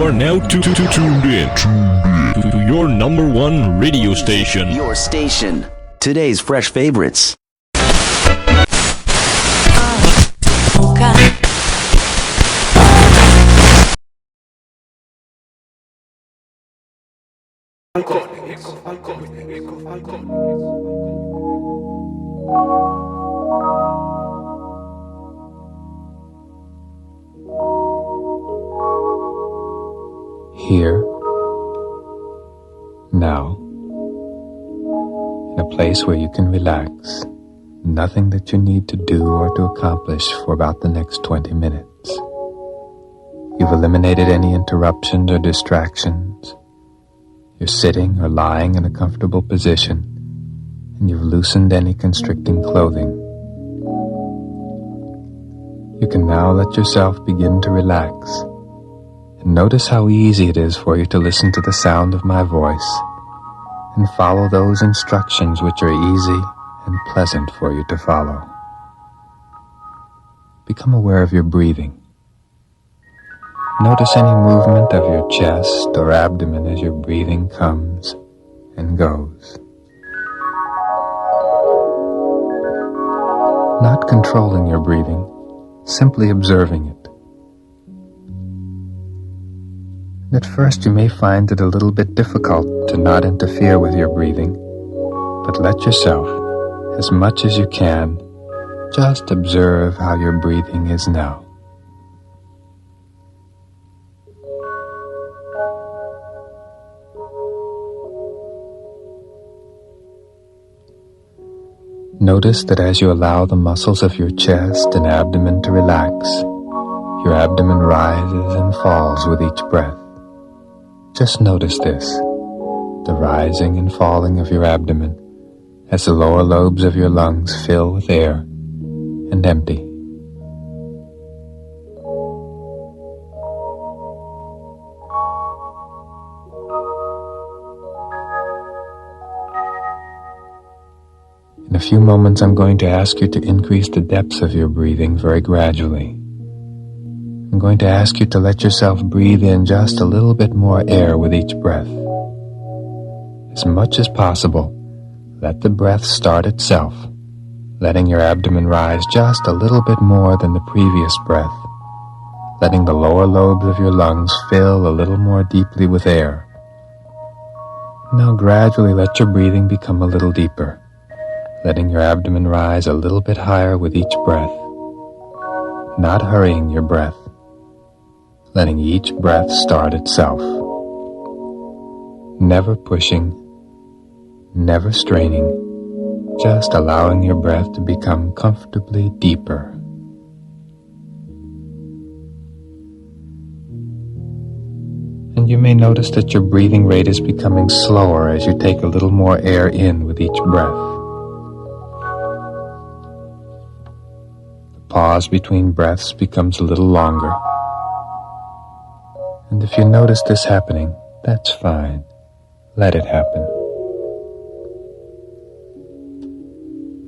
are now tuned in to your number one radio station. Your station. Today's fresh favorites. Here, now, in a place where you can relax, nothing that you need to do or to accomplish for about the next 20 minutes. You've eliminated any interruptions or distractions. You're sitting or lying in a comfortable position, and you've loosened any constricting clothing. You can now let yourself begin to relax. Notice how easy it is for you to listen to the sound of my voice and follow those instructions which are easy and pleasant for you to follow. Become aware of your breathing. Notice any movement of your chest or abdomen as your breathing comes and goes. Not controlling your breathing, simply observing it. At first you may find it a little bit difficult to not interfere with your breathing, but let yourself, as much as you can, just observe how your breathing is now. Notice that as you allow the muscles of your chest and abdomen to relax, your abdomen rises and falls with each breath. Just notice this, the rising and falling of your abdomen as the lower lobes of your lungs fill with air and empty. In a few moments, I'm going to ask you to increase the depths of your breathing very gradually. I'm going to ask you to let yourself breathe in just a little bit more air with each breath. As much as possible, let the breath start itself, letting your abdomen rise just a little bit more than the previous breath, letting the lower lobes of your lungs fill a little more deeply with air. Now gradually let your breathing become a little deeper, letting your abdomen rise a little bit higher with each breath, not hurrying your breath, letting each breath start itself. Never pushing, never straining, just allowing your breath to become comfortably deeper. And you may notice that your breathing rate is becoming slower as you take a little more air in with each breath. The pause between breaths becomes a little longer. And if you notice this happening, that's fine. Let it happen.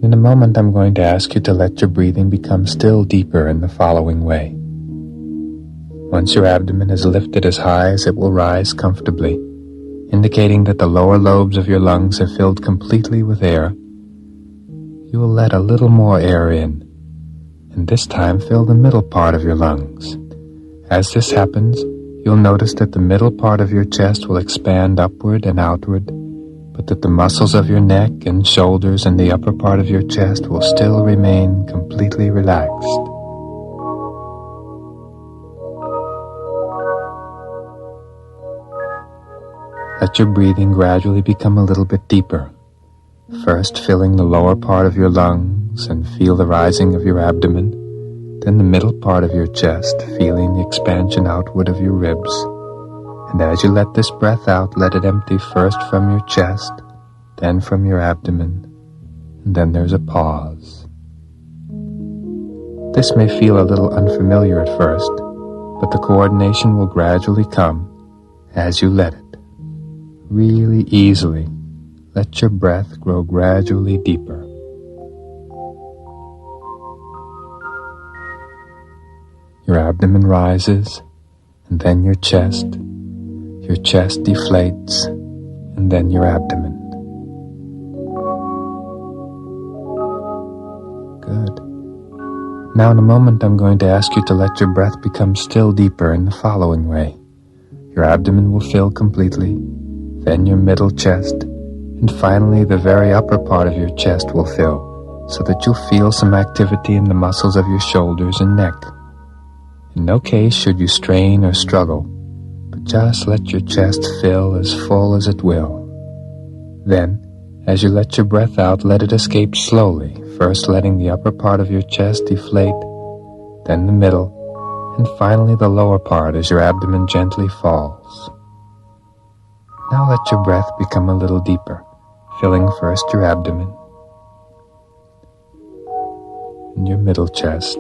In a moment, I'm going to ask you to let your breathing become still deeper in the following way. Once your abdomen is lifted as high as it will rise comfortably, indicating that the lower lobes of your lungs have filled completely with air, you will let a little more air in, and this time fill the middle part of your lungs. As this happens, you'll notice that the middle part of your chest will expand upward and outward, but that the muscles of your neck and shoulders and the upper part of your chest will still remain completely relaxed. Let your breathing gradually become a little bit deeper, first filling the lower part of your lungs and feel the rising of your abdomen, then the middle part of your chest, feeling the expansion outward of your ribs. And as you let this breath out, let it empty first from your chest, then from your abdomen, and then there's a pause. This may feel a little unfamiliar at first, but the coordination will gradually come as you let it. Really easily, let your breath grow gradually deeper. Your abdomen rises, and then your chest. Your chest deflates, and then your abdomen. Good. Now in a moment I'm going to ask you to let your breath become still deeper in the following way. Your abdomen will fill completely, then your middle chest, and finally the very upper part of your chest will fill, so that you'll feel some activity in the muscles of your shoulders and neck. In no case should you strain or struggle, but just let your chest fill as full as it will. Then, as you let your breath out, let it escape slowly, first letting the upper part of your chest deflate, then the middle, and finally the lower part as your abdomen gently falls. Now let your breath become a little deeper, filling first your abdomen, and your middle chest,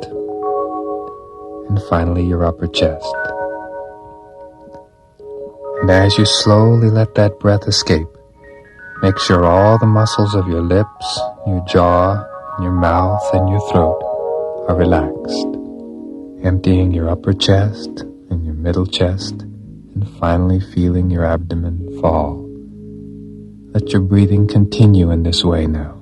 and finally your upper chest. And as you slowly let that breath escape, make sure all the muscles of your lips, your jaw, your mouth, and your throat are relaxed, emptying your upper chest and your middle chest, and finally feeling your abdomen fall. Let your breathing continue in this way now.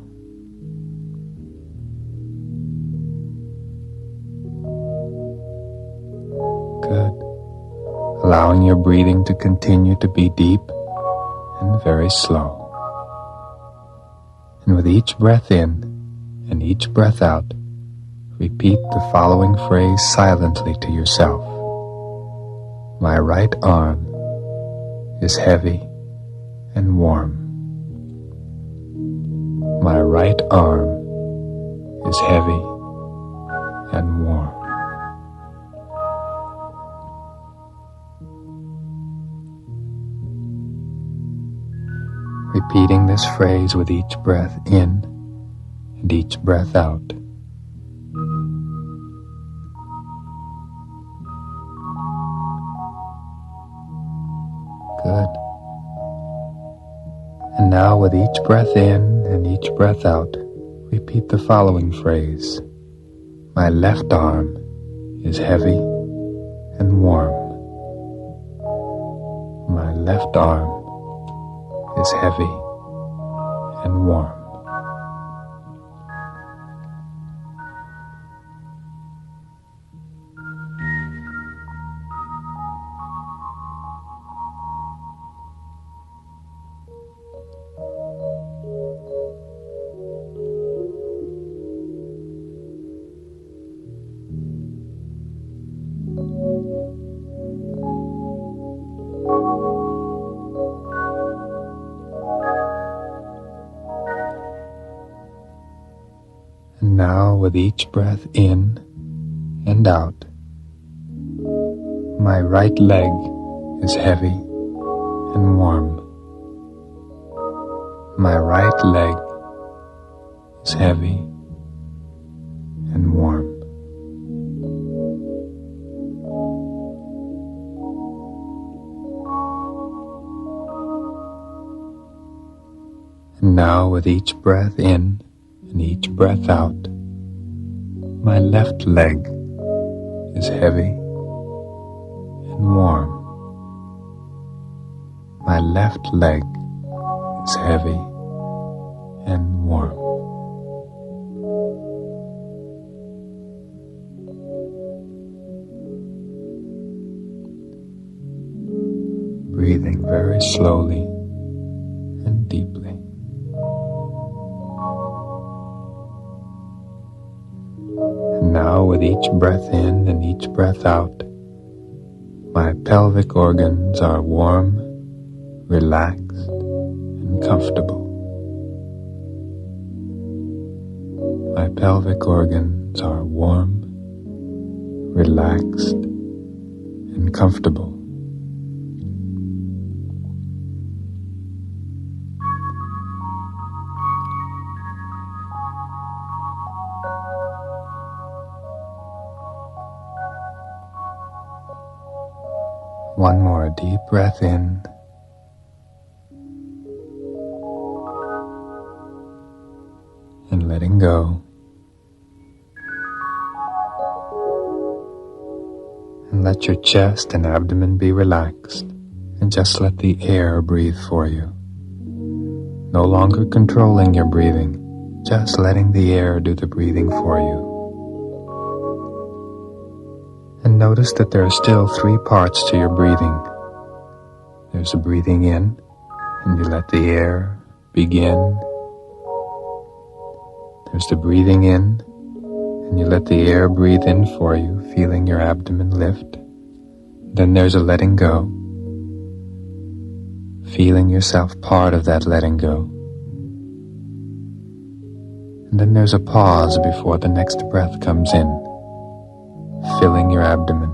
Good. Allowing your breathing to continue to be deep and very slow. And with each breath in and each breath out, repeat the following phrase silently to yourself. My right arm is heavy and warm. My right arm is heavy and warm. Repeating this phrase with each breath in and each breath out. Good. And now with each breath in and each breath out, repeat the following phrase. My left arm is heavy and warm. My left arm is heavy and warm. And now with each breath in and out, my right leg is heavy and warm. My right leg is heavy and warm. And now with each breath in and each breath out, my left leg is heavy and warm. My left leg is heavy and warm. Breathing very slowly and deeply. And now with each breath in and each breath out, my pelvic organs are warm, relaxed, and comfortable. My pelvic organs are warm, relaxed, and comfortable. One more deep breath in. And letting go. And let your chest and abdomen be relaxed, and just let the air breathe for you. No longer controlling your breathing, just letting the air do the breathing for you. And notice that there are still 3 parts to your breathing. There's a breathing in, and you let the air begin. There's the breathing in, and you let the air breathe in for you, feeling your abdomen lift. Then there's a letting go, feeling yourself part of that letting go. And then there's a pause before the next breath comes in, filling your abdomen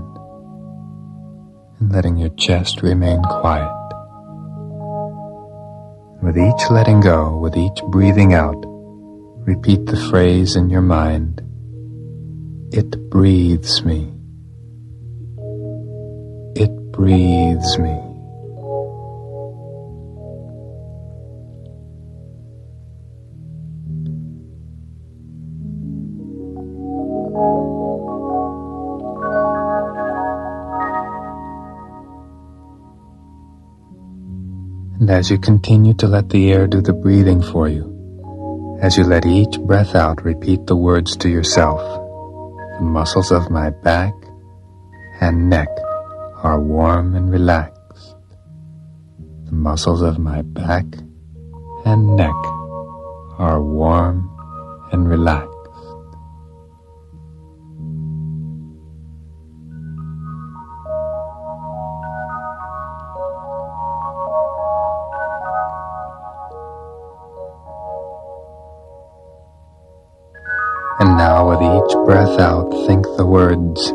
and letting your chest remain quiet. With each letting go, with each breathing out, repeat the phrase in your mind, "It breathes me. It breathes me." And as you continue to let the air do the breathing for you, as you let each breath out, repeat the words to yourself. The muscles of my back and neck are warm and relaxed. The muscles of my back and neck are warm and relaxed. And now with each breath out, think the words,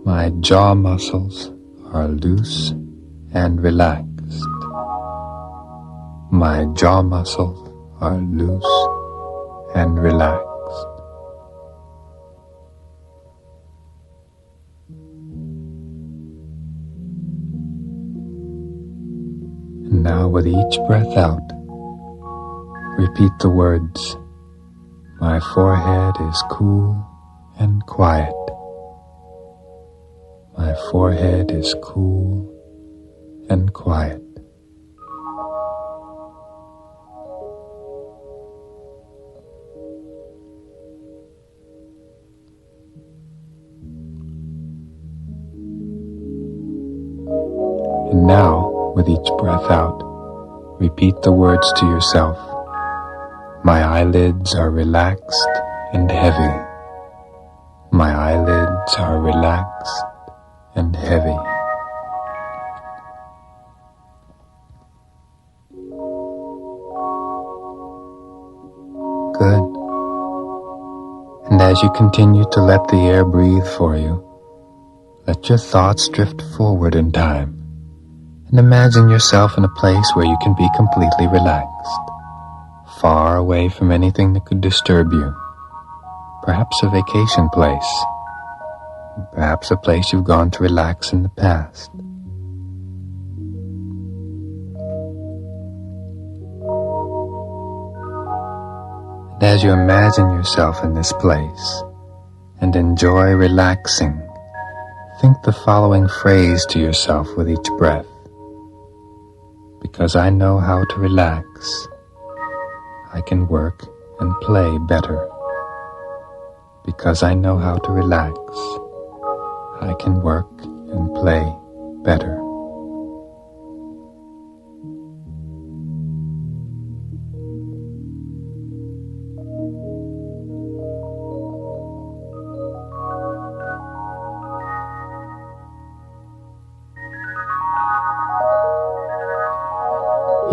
my jaw muscles are loose and relaxed. My jaw muscles are loose and relaxed. And now with each breath out, repeat the words, my forehead is cool and quiet. My forehead is cool and quiet. And now, with each breath out, repeat the words to yourself. My eyelids are relaxed and heavy. My eyelids are relaxed and heavy. Good. And as you continue to let the air breathe for you, let your thoughts drift forward in time, and imagine yourself in a place where you can be completely relaxed, far away from anything that could disturb you. Perhaps a vacation place, perhaps a place you've gone to relax in the past. And as you imagine yourself in this place and enjoy relaxing, think the following phrase to yourself with each breath. Because I know how to relax, I can work and play better. Because I know how to relax, I can work and play better.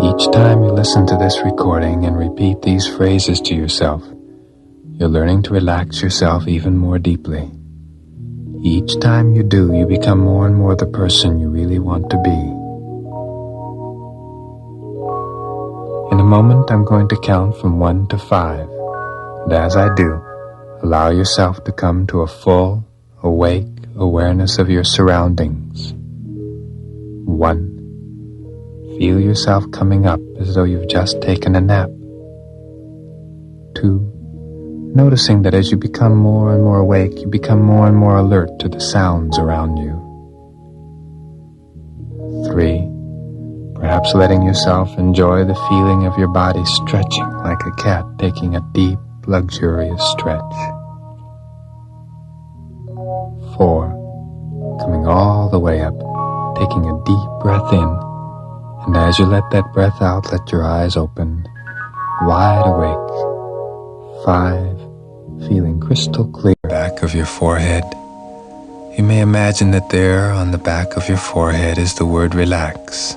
Each time you listen to this recording and repeat these phrases to yourself, you're learning to relax yourself even more deeply. Each time you do, you become more and more the person you really want to be. In a moment, I'm going to count from 1 to 5. And as I do, allow yourself to come to a full, awake awareness of your surroundings. 1. Feel yourself coming up as though you've just taken a nap. 2. Noticing that as you become more and more awake, you become more and more alert to the sounds around you. 3, perhaps letting yourself enjoy the feeling of your body stretching like a cat taking a deep, luxurious stretch. 4, coming all the way up, taking a deep breath in, and as you let that breath out, let your eyes open, wide awake. 5, feeling crystal clear. Back of your forehead. You may imagine that there on the back of your forehead is the word relax,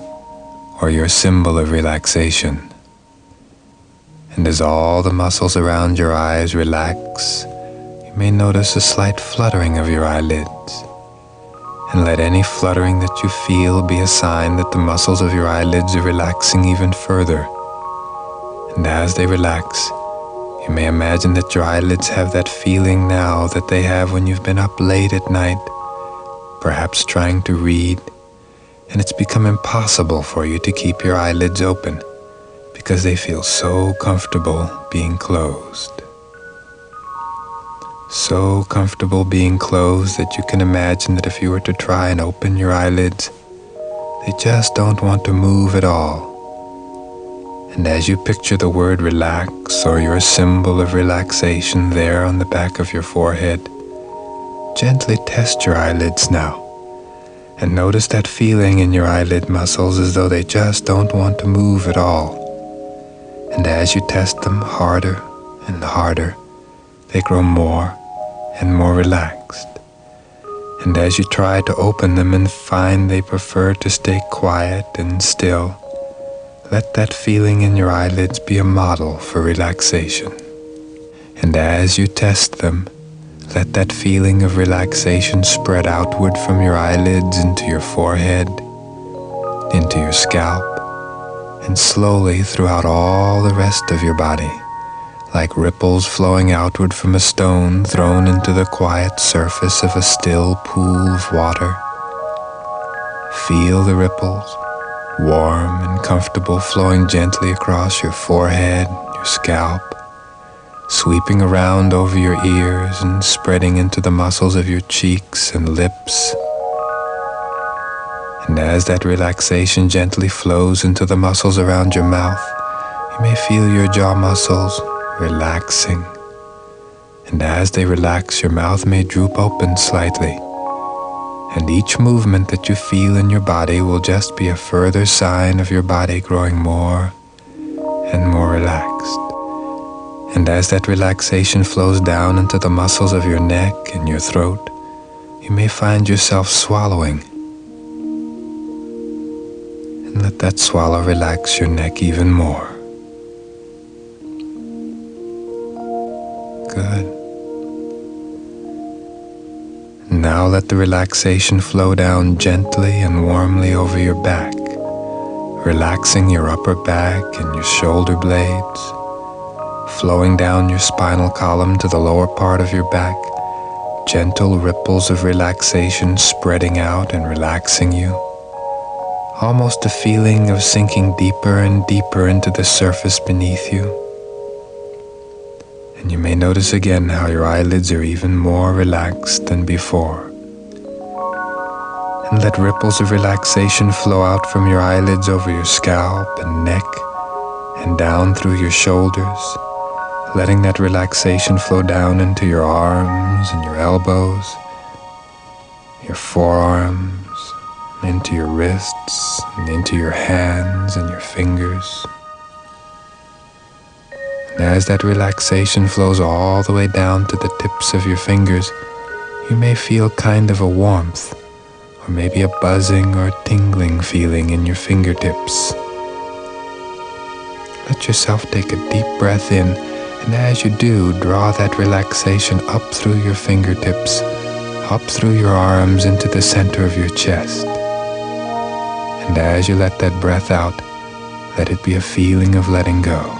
or your symbol of relaxation. And as all the muscles around your eyes relax, you may notice a slight fluttering of your eyelids. And let any fluttering that you feel be a sign that the muscles of your eyelids are relaxing even further. And as they relax, you may imagine that your eyelids have that feeling now that they have when you've been up late at night, perhaps trying to read, and it's become impossible for you to keep your eyelids open because they feel so comfortable being closed. So comfortable being closed that you can imagine that if you were to try and open your eyelids, they just don't want to move at all. And as you picture the word relax or your symbol of relaxation there on the back of your forehead, gently test your eyelids now and notice that feeling in your eyelid muscles as though they just don't want to move at all. And as you test them harder and harder, they grow more and more relaxed. And as you try to open them and find they prefer to stay quiet and still, let that feeling in your eyelids be a model for relaxation. And as you test them, let that feeling of relaxation spread outward from your eyelids into your forehead, into your scalp, and slowly throughout all the rest of your body, like ripples flowing outward from a stone thrown into the quiet surface of a still pool of water. Feel the ripples, warm and comfortable, flowing gently across your forehead, your scalp, sweeping around over your ears and spreading into the muscles of your cheeks and lips. And as that relaxation gently flows into the muscles around your mouth, you may feel your jaw muscles relaxing. And as they relax, your mouth may droop open slightly. And each movement that you feel in your body will just be a further sign of your body growing more and more relaxed. And as that relaxation flows down into the muscles of your neck and your throat, you may find yourself swallowing. And let that swallow relax your neck even more. Good. Now let the relaxation flow down gently and warmly over your back, relaxing your upper back and your shoulder blades, flowing down your spinal column to the lower part of your back, gentle ripples of relaxation spreading out and relaxing you, almost a feeling of sinking deeper and deeper into the surface beneath you. And you may notice again how your eyelids are even more relaxed than before. And let ripples of relaxation flow out from your eyelids over your scalp and neck and down through your shoulders, letting that relaxation flow down into your arms and your elbows, your forearms, into your wrists and into your hands and your fingers. And as that relaxation flows all the way down to the tips of your fingers, you may feel kind of a warmth, or maybe a buzzing or tingling feeling in your fingertips. Let yourself take a deep breath in, and as you do, draw that relaxation up through your fingertips, up through your arms into the center of your chest. And as you let that breath out, let it be a feeling of letting go.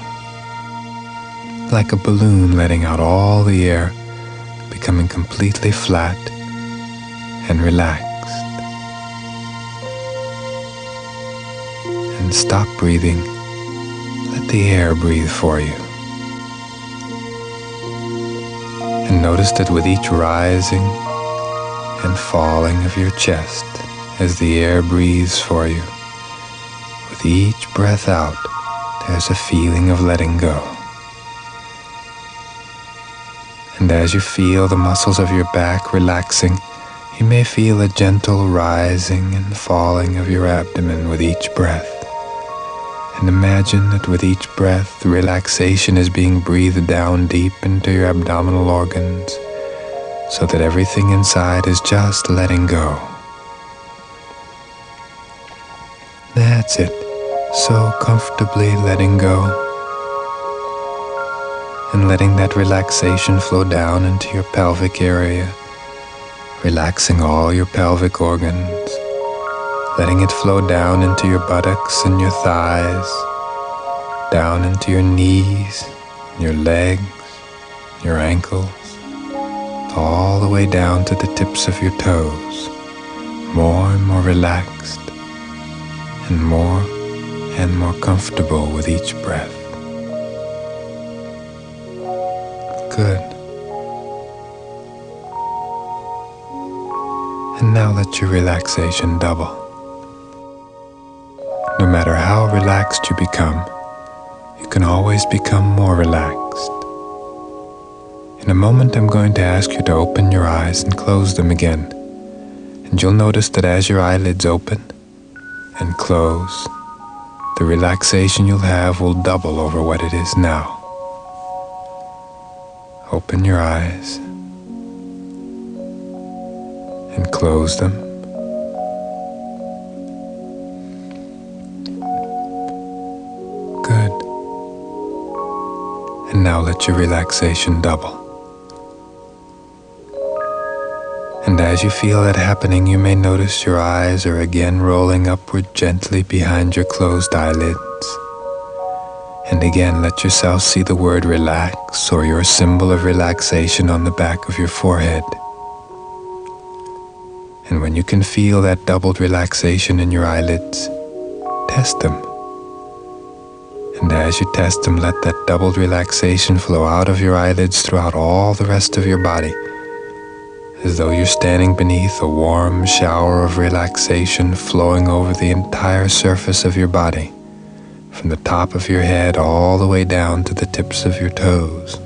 Like a balloon letting out all the air, becoming completely flat and relaxed. And stop breathing. Let the air breathe for you. And notice that with each rising and falling of your chest as the air breathes for you. With each breath out, there's a feeling of letting go. And as you feel the muscles of your back relaxing, you may feel a gentle rising and falling of your abdomen with each breath. And imagine that with each breath, the relaxation is being breathed down deep into your abdominal organs, so that everything inside is just letting go. That's it. So comfortably letting go. And letting that relaxation flow down into your pelvic area, relaxing all your pelvic organs, letting it flow down into your buttocks and your thighs, down into your knees, your legs, your ankles, all the way down to the tips of your toes, more and more relaxed, and more comfortable with each breath. Good. And now let your relaxation double. No matter how relaxed you become, you can always become more relaxed. In a moment, I'm going to ask you to open your eyes and close them again. And you'll notice that as your eyelids open and close, the relaxation you'll have will double over what it is now. Open your eyes and close them. Good. And now let your relaxation double. And as you feel that happening, you may notice your eyes are again rolling upward gently behind your closed eyelids. And again, let yourself see the word relax or your symbol of relaxation on the back of your forehead. And when you can feel that doubled relaxation in your eyelids, test them. And as you test them, let that doubled relaxation flow out of your eyelids throughout all the rest of your body, as though you're standing beneath a warm shower of relaxation flowing over the entire surface of your body, from the top of your head all the way down to the tips of your toes.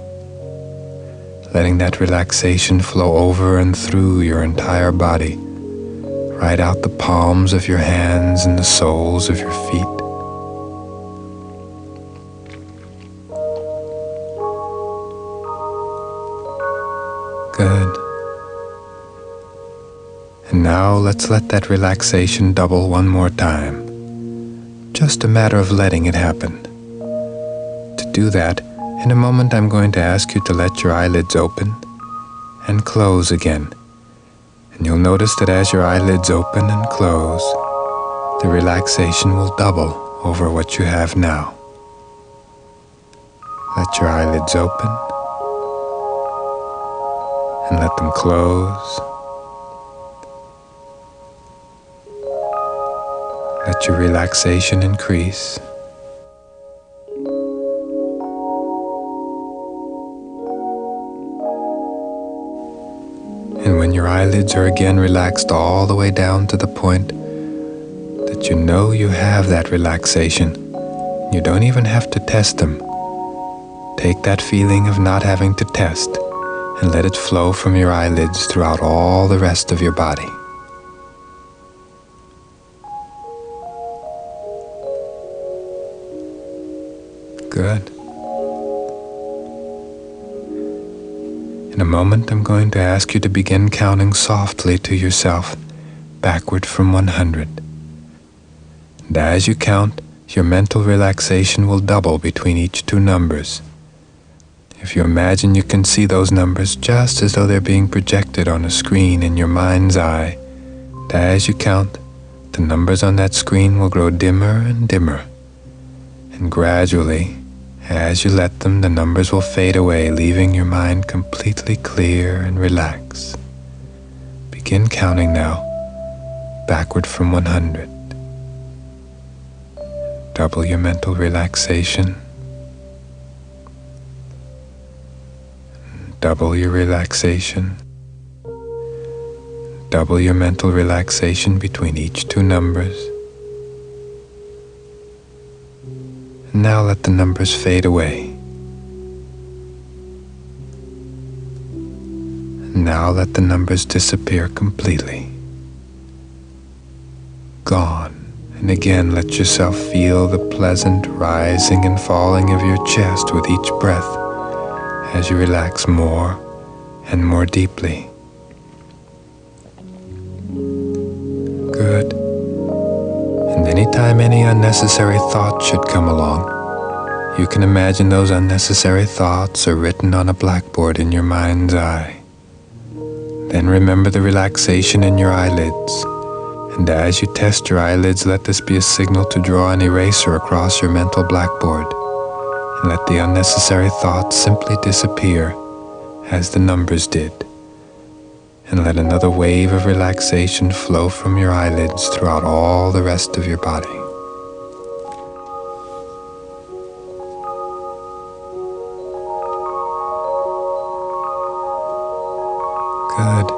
Letting that relaxation flow over and through your entire body, right out the palms of your hands and the soles of your feet. Good. And now let's let that relaxation double one more time. Just a matter of letting it happen. To do that, in a moment I'm going to ask you to let your eyelids open and close again. And you'll notice that as your eyelids open and close, the relaxation will double over what you have now. Let your eyelids open and let them close. Let your relaxation increase. And when your eyelids are again relaxed all the way down to the point that you know you have that relaxation, you don't even have to test them. Take that feeling of not having to test and let it flow from your eyelids throughout all the rest of your body. Good. In a moment, I'm going to ask you to begin counting softly to yourself, backward from 100. And as you count, your mental relaxation will double between each two numbers. If you imagine, you can see those numbers just as though they're being projected on a screen in your mind's eye. And as you count, the numbers on that screen will grow dimmer and dimmer. And gradually, as you let them, the numbers will fade away, leaving your mind completely clear and relaxed. Begin counting now, backward from 100. Double your mental relaxation. Double your relaxation. double your mental relaxation between each two numbers. And now let the numbers fade away. And now let the numbers disappear completely. Gone. And again let yourself feel the pleasant rising and falling of your chest with each breath as you relax more and more deeply. Good. And anytime any unnecessary thought should come along, you can imagine those unnecessary thoughts are written on a blackboard in your mind's eye. Then remember the relaxation in your eyelids. And as you test your eyelids, let this be a signal to draw an eraser across your mental blackboard, and let the unnecessary thoughts simply disappear as the numbers did. And let another wave of relaxation flow from your eyelids throughout all the rest of your body. Good.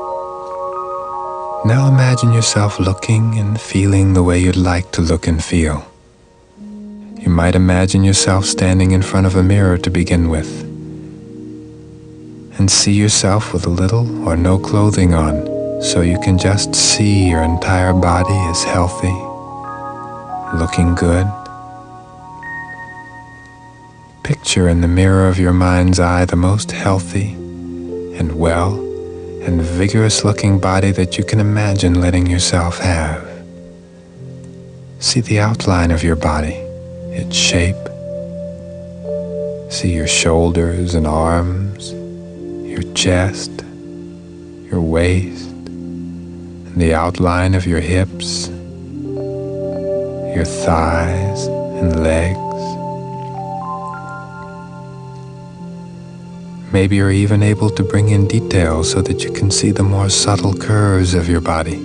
Now imagine yourself looking and feeling the way you'd like to look and feel. You might imagine yourself standing in front of a mirror to begin with, and see yourself with little or no clothing on, so you can just see your entire body is healthy, looking good. Picture in the mirror of your mind's eye the most healthy and well and vigorous-looking body that you can imagine letting yourself have. See the outline of your body, its shape. See your shoulders and arms, your chest, your waist, and the outline of your hips, your thighs and legs. Maybe you're even able to bring in details so that you can see the more subtle curves of your body,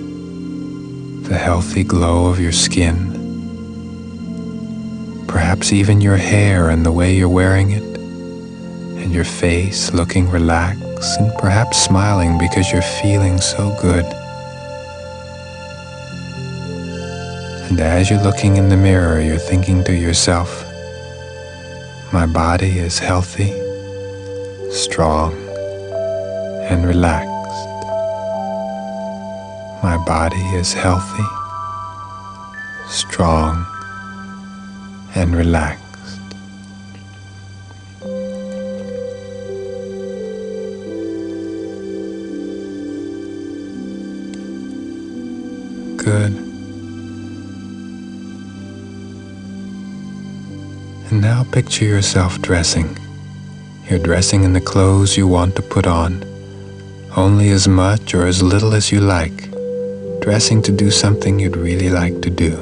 the healthy glow of your skin, perhaps even your hair and the way you're wearing it, and your face looking relaxed and perhaps smiling because you're feeling so good. And as you're looking in the mirror, you're thinking to yourself, my body is healthy, strong, and relaxed. My body is healthy, strong, and relaxed. Good. And now picture yourself dressing. You're dressing in the clothes you want to put on, only as much or as little as you like, dressing to do something you'd really like to do.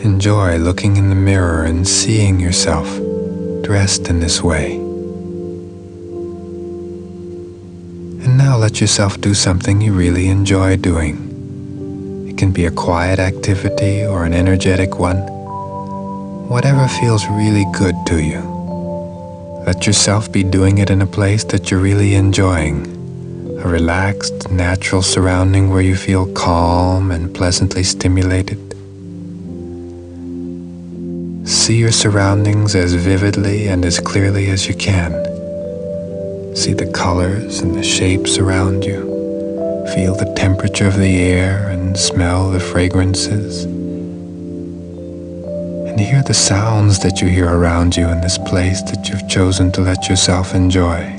Enjoy looking in the mirror and seeing yourself dressed in this way. And now let yourself do something you really enjoy doing. It can be a quiet activity or an energetic one, whatever feels really good to you. Let yourself be doing it in a place that you're really enjoying, a relaxed, natural surrounding where you feel calm and pleasantly stimulated. See your surroundings as vividly and as clearly as you can. See the colors and the shapes around you. Feel the temperature of the air and smell the fragrances. And hear the sounds that you hear around you in this place that you've chosen to let yourself enjoy.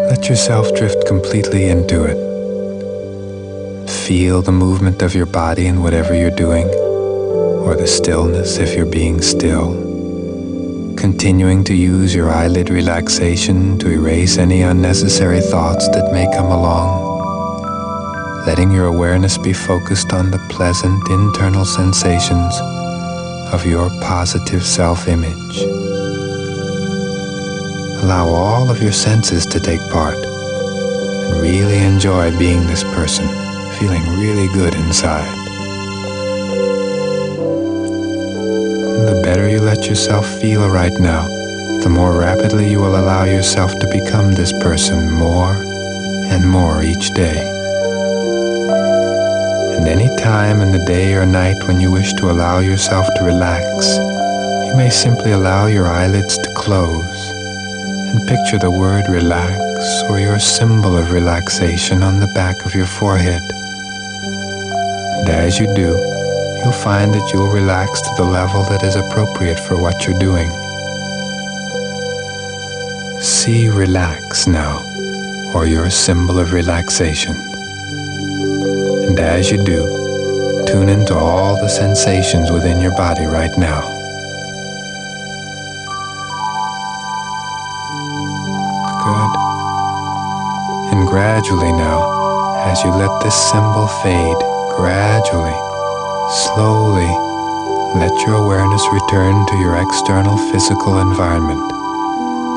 Let yourself drift completely into it. Feel the movement of your body in whatever you're doing, or the stillness if you're being still, continuing to use your eyelid relaxation to erase any unnecessary thoughts that may come along, letting your awareness be focused on the pleasant internal sensations of your positive self-image. Allow all of your senses to take part and really enjoy being this person, feeling really good inside. The better you let yourself feel right now, the more rapidly you will allow yourself to become this person more and more each day. And any time in the day or night when you wish to allow yourself to relax, you may simply allow your eyelids to close and picture the word relax or your symbol of relaxation on the back of your forehead. And as you do, you'll find that you'll relax to the level that is appropriate for what you're doing. See relax now, or your symbol of relaxation. And as you do, tune into all the sensations within your body right now. Good. And gradually now, as you let this symbol fade, gradually, slowly, let your awareness return to your external physical environment,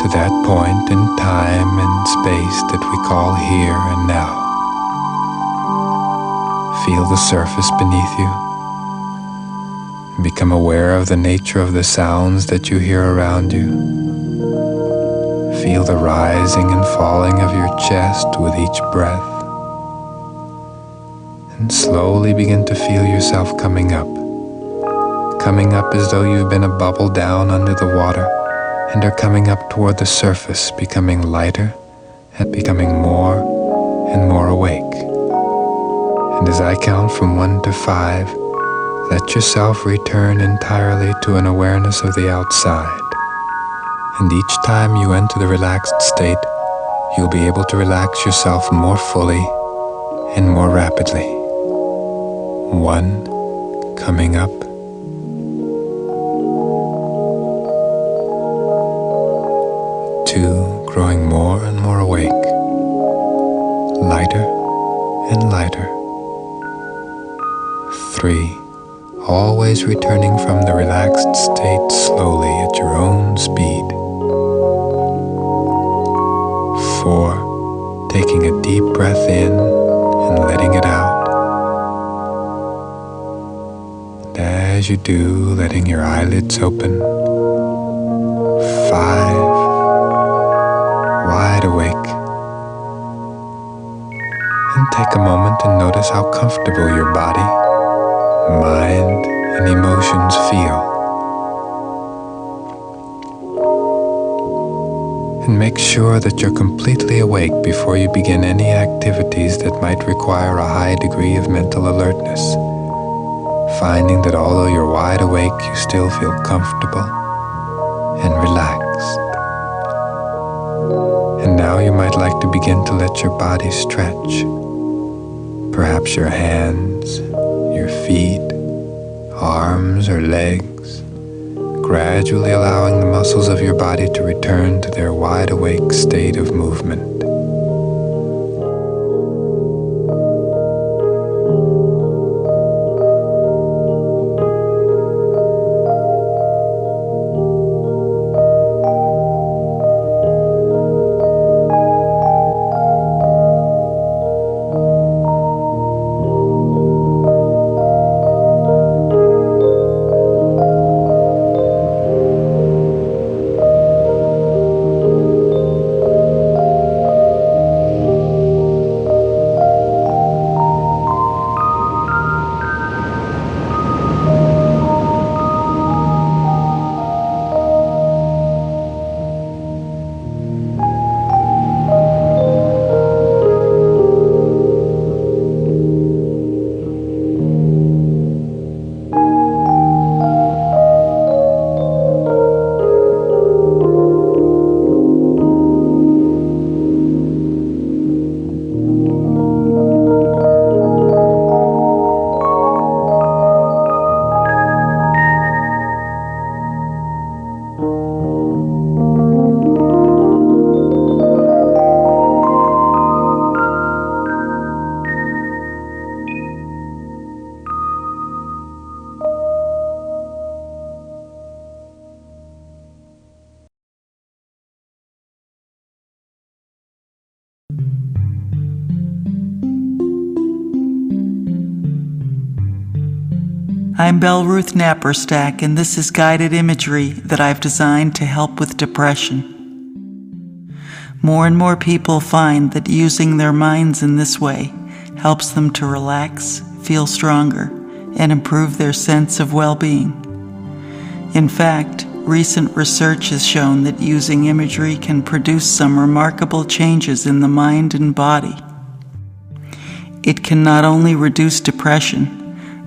to that point in time and space that we call here and now. Feel the surface beneath you. Become aware of the nature of the sounds that you hear around you. Feel the rising and falling of your chest with each breath. And slowly begin to feel yourself coming up as though you've been a bubble down under the water and are coming up toward the surface, becoming lighter and becoming more and more awake. And as I count from 1 to 5, let yourself return entirely to an awareness of the outside. And each time you enter the relaxed state, you'll be able to relax yourself more fully and more rapidly. 1, coming up. 2, growing more and more awake, lighter and lighter. 3, always returning from the relaxed state slowly at your own speed. 4, taking a deep breath in and letting it out. And as you do, letting your eyelids open. 5, wide awake. And take a moment and notice how comfortable your body, mind, and emotions feel. And make sure that you're completely awake before you begin any activities that might require a high degree of mental alertness, finding that although you're wide awake, you still feel comfortable and relaxed. And now you might like to begin to let your body stretch. Perhaps your hands, your feet, arms or legs, gradually allowing the muscles of your body to return to their wide awake state of movement. I'm Belle Ruth Napperstack, and this is guided imagery that I've designed to help with depression. More and more people find that using their minds in this way helps them to relax, feel stronger, and improve their sense of well-being. In fact, recent research has shown that using imagery can produce some remarkable changes in the mind and body. It can not only reduce depression,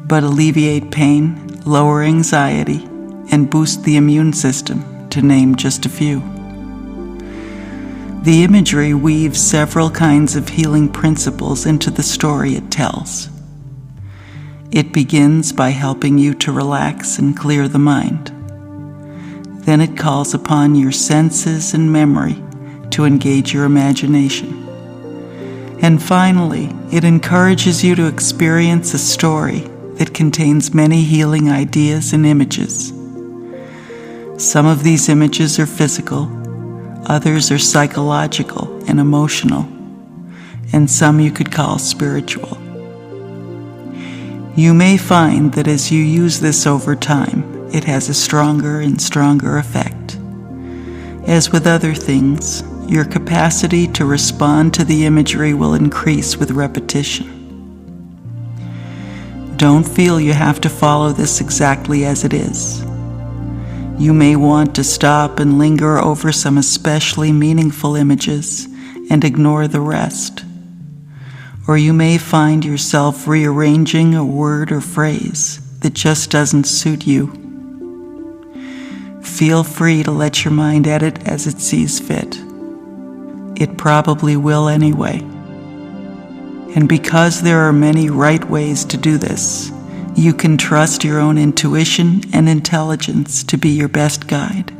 but alleviate pain, lower anxiety, and boost the immune system, to name just a few. The imagery weaves several kinds of healing principles into the story it tells. It begins by helping you to relax and clear the mind. Then it calls upon your senses and memory to engage your imagination. And finally, it encourages you to experience a story that contains many healing ideas and images. Some of these images are physical, others are psychological and emotional, and some you could call spiritual. You may find that as you use this over time, it has a stronger and stronger effect. As with other things, your capacity to respond to the imagery will increase with repetition. Don't feel you have to follow this exactly as it is. You may want to stop and linger over some especially meaningful images and ignore the rest. Or you may find yourself rearranging a word or phrase that just doesn't suit you. Feel free to let your mind edit as it sees fit. It probably will anyway. And because there are many right ways to do this, you can trust your own intuition and intelligence to be your best guide.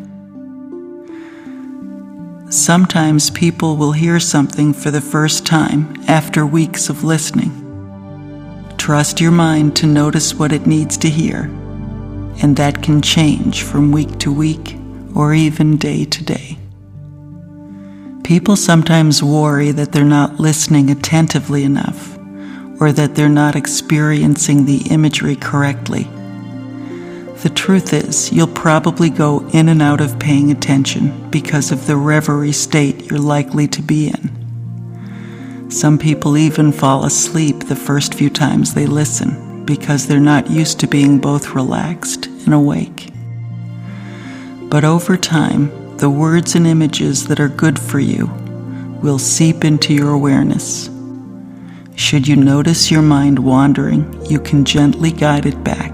Sometimes people will hear something for the first time after weeks of listening. Trust your mind to notice what it needs to hear, and that can change from week to week or even day to day. People sometimes worry that they're not listening attentively enough, or that they're not experiencing the imagery correctly. The truth is, you'll probably go in and out of paying attention because of the reverie state you're likely to be in. Some people even fall asleep the first few times they listen because they're not used to being both relaxed and awake. But over time, the words and images that are good for you will seep into your awareness. Should you notice your mind wandering, you can gently guide it back.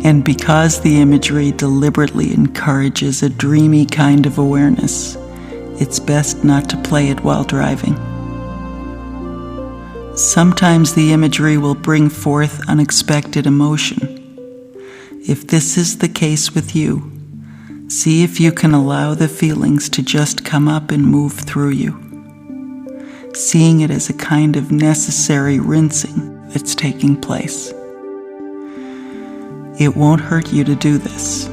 And because the imagery deliberately encourages a dreamy kind of awareness, it's best not to play it while driving. Sometimes the imagery will bring forth unexpected emotion. If this is the case with you, see if you can allow the feelings to just come up and move through you, seeing it as a kind of necessary rinsing that's taking place. It won't hurt you to do this.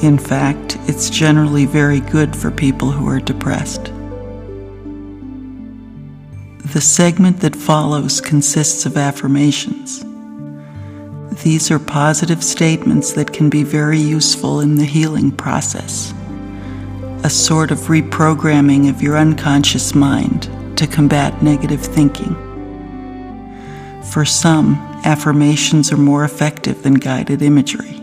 In fact, it's generally very good for people who are depressed. The segment that follows consists of affirmations. These are positive statements that can be very useful in the healing process, a sort of reprogramming of your unconscious mind to combat negative thinking. For some, affirmations are more effective than guided imagery.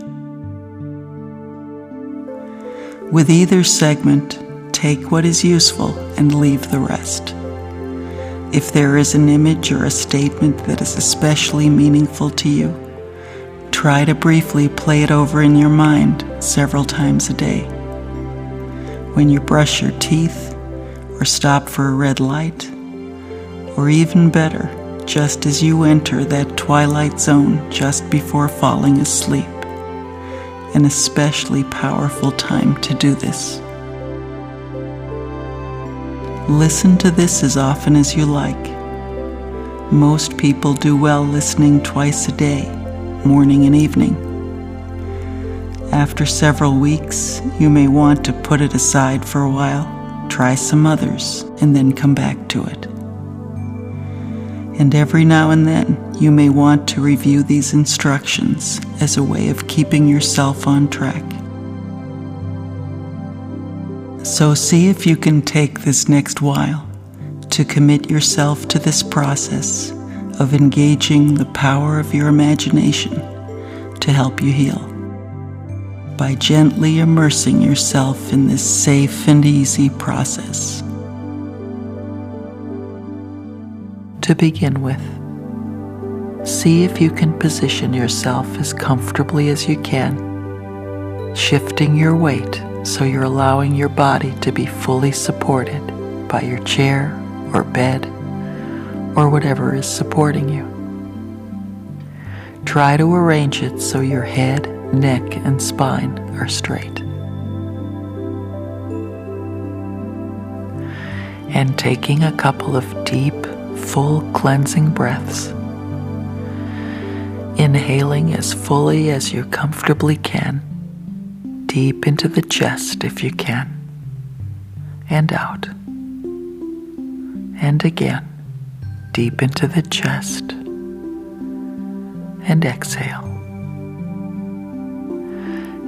With either segment, take what is useful and leave the rest. If there is an image or a statement that is especially meaningful to you, try to briefly play it over in your mind several times a day. When you brush your teeth, or stop for a red light, or even better, just as you enter that twilight zone just before falling asleep. An especially powerful time to do this. Listen to this as often as you like. Most people do well listening twice a day, morning and evening. After several weeks, you may want to put it aside for a while, try some others, and then come back to it. And every now and then, you may want to review these instructions as a way of keeping yourself on track. So see if you can take this next while to commit yourself to this process of engaging the power of your imagination to help you heal, by gently immersing yourself in this safe and easy process. To begin with, see if you can position yourself as comfortably as you can, shifting your weight so you're allowing your body to be fully supported by your chair or bed or whatever is supporting you. Try to arrange it so your head, neck, and spine are straight. And taking a couple of deep, full cleansing breaths, inhaling as fully as you comfortably can, deep into the chest if you can, and out. And again, deep into the chest, and exhale.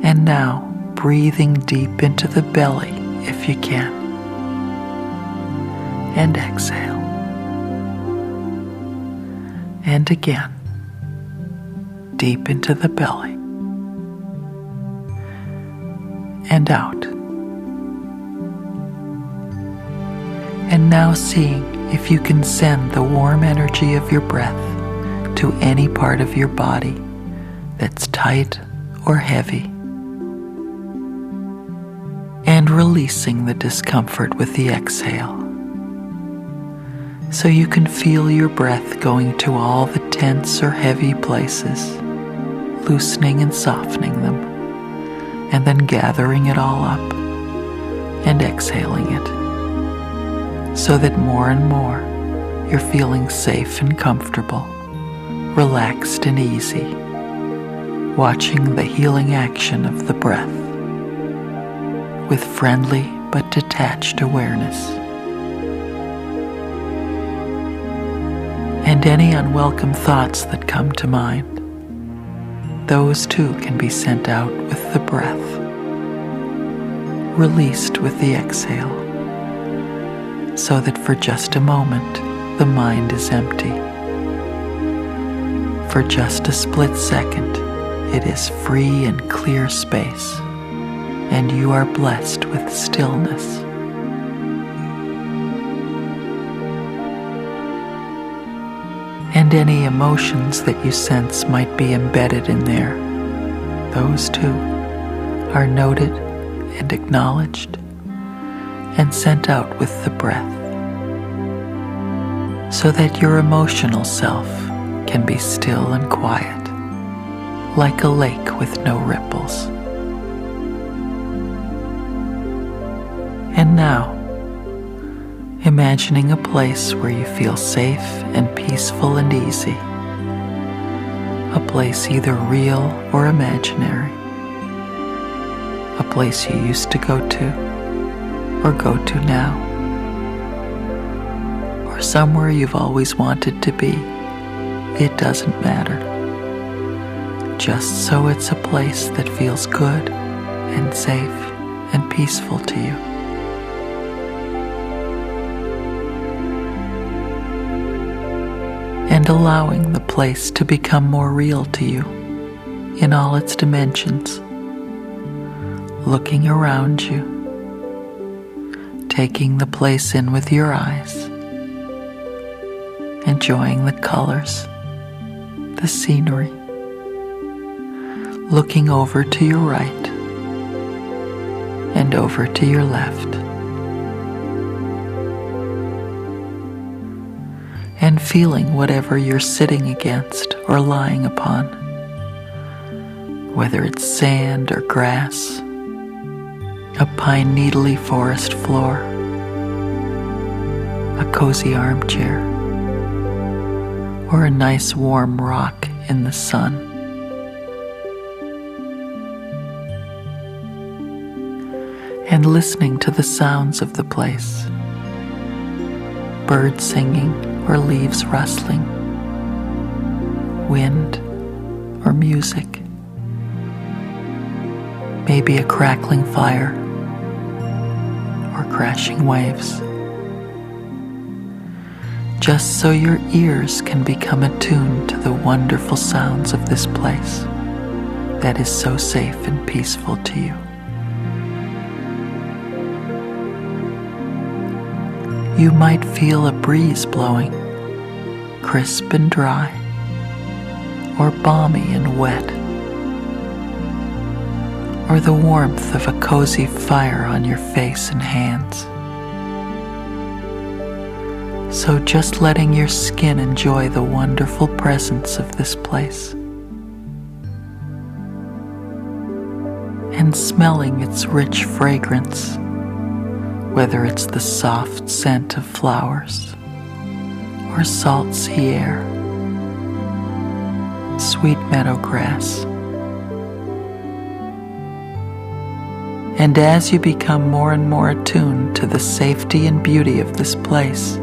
And now, breathing deep into the belly if you can, and exhale. And again, deep into the belly, and out. And now seeing if you can send the warm energy of your breath to any part of your body that's tight or heavy, and releasing the discomfort with the exhale, so you can feel your breath going to all the tense or heavy places, loosening and softening them, and then gathering it all up and exhaling it, so that more and more you're feeling safe and comfortable, relaxed and easy, watching the healing action of the breath with friendly but detached awareness. And any unwelcome thoughts that come to mind, those too can be sent out with the breath, released with the exhale, so that for just a moment the mind is empty. For just a split second, it is free and clear space, and you are blessed with stillness. And any emotions that you sense might be embedded in there, those too are noted and acknowledged and sent out with the breath, so that your emotional self can be still and quiet, like a lake with no ripples. And now, imagining a place where you feel safe and peaceful and easy, a place either real or imaginary, a place you used to go to or go to now, or somewhere you've always wanted to be. It doesn't matter, just so it's a place that feels good and safe and peaceful to you. And allowing the place to become more real to you in all its dimensions, looking around you, taking the place in with your eyes, enjoying the colors, the scenery, looking over to your right and over to your left, and feeling whatever you're sitting against or lying upon, whether it's sand or grass, a pine needly forest floor, a cozy armchair, or a nice warm rock in the sun. And listening to the sounds of the place, birds singing, or leaves rustling, wind or music, maybe a crackling fire or crashing waves, just so your ears can become attuned to the wonderful sounds of this place that is so safe and peaceful to you. You might feel a breeze blowing, crisp and dry, or balmy and wet, or the warmth of a cozy fire on your face and hands. So just letting your skin enjoy the wonderful presence of this place, and smelling its rich fragrance, whether it's the soft scent of flowers or salt sea air, sweet meadow grass. And as you become more and more attuned to the safety and beauty of this place,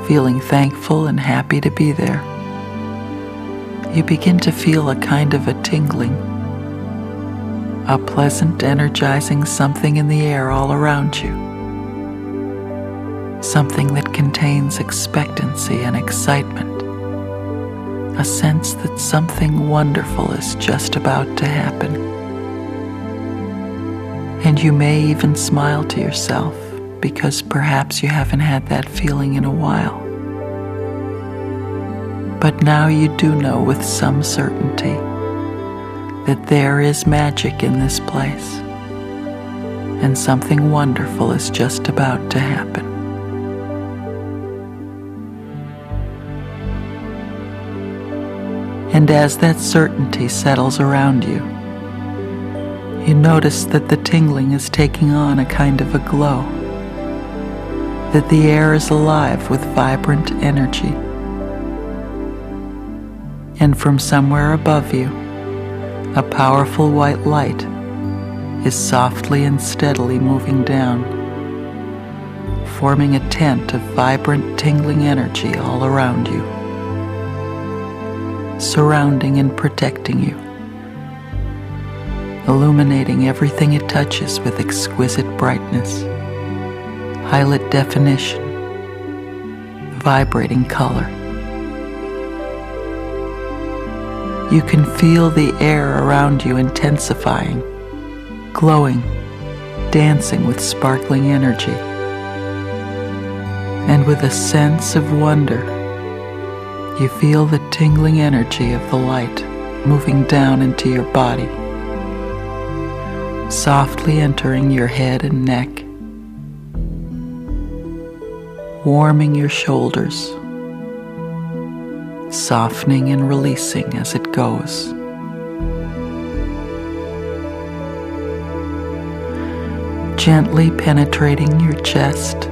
feeling thankful and happy to be there, you begin to feel a kind of a tingling, a pleasant, energizing something in the air all around you, something that contains expectancy and excitement, a sense that something wonderful is just about to happen. And you may even smile to yourself because perhaps you haven't had that feeling in a while. But now you do know with some certainty that there is magic in this place, and something wonderful is just about to happen. And as that certainty settles around you, you notice that the tingling is taking on a kind of a glow, that the air is alive with vibrant energy. And from somewhere above you, a powerful white light is softly and steadily moving down, forming a tent of vibrant, tingling energy all around you, surrounding and protecting you, illuminating everything it touches with exquisite brightness, highlight definition, vibrating color. You can feel the air around you intensifying, glowing, dancing with sparkling energy. And with a sense of wonder, you feel the tingling energy of the light moving down into your body, softly entering your head and neck, warming your shoulders, softening and releasing as it goes. Gently penetrating your chest,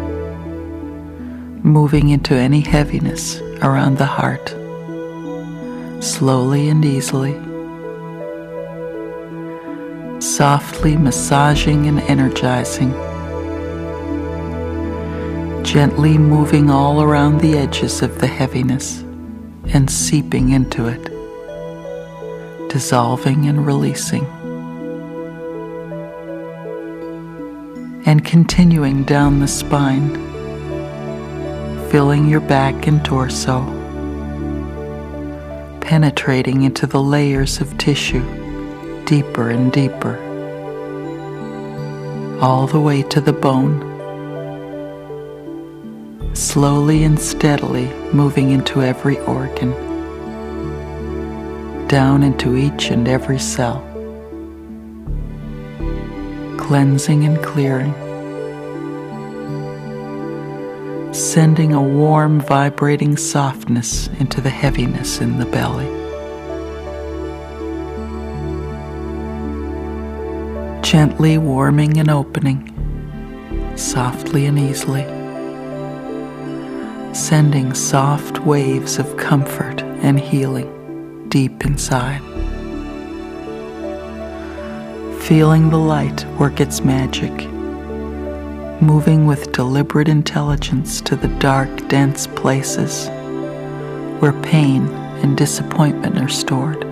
moving into any heaviness around the heart, slowly and easily, softly massaging and energizing, gently moving all around the edges of the heaviness and seeping into it, dissolving and releasing, and continuing down the spine, filling your back and torso, penetrating into the layers of tissue deeper and deeper, all the way to the bone, slowly and steadily moving into every organ, down into each and every cell, cleansing and clearing, sending a warm, vibrating softness into the heaviness in the belly. Gently warming and opening, softly and easily, sending soft waves of comfort and healing deep inside. Feeling the light work its magic, moving with deliberate intelligence to the dark, dense places where pain and disappointment are stored,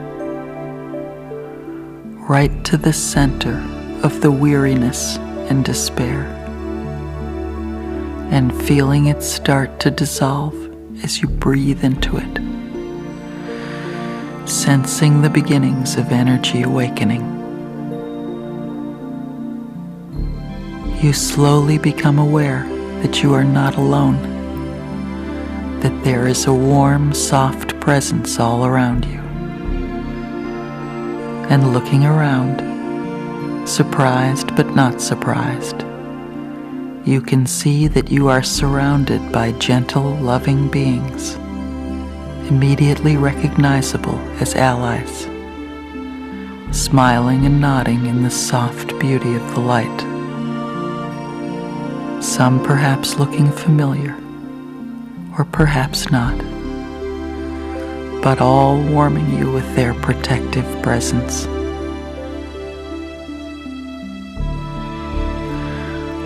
right to the center of the weariness and despair, and feeling it start to dissolve as you breathe into it, sensing the beginnings of energy awakening. You slowly become aware that you are not alone, that there is a warm, soft presence all around you. And looking around, surprised but not surprised, you can see that you are surrounded by gentle, loving beings, immediately recognizable as allies, smiling and nodding in the soft beauty of the light. Some perhaps looking familiar, or perhaps not, but all warming you with their protective presence.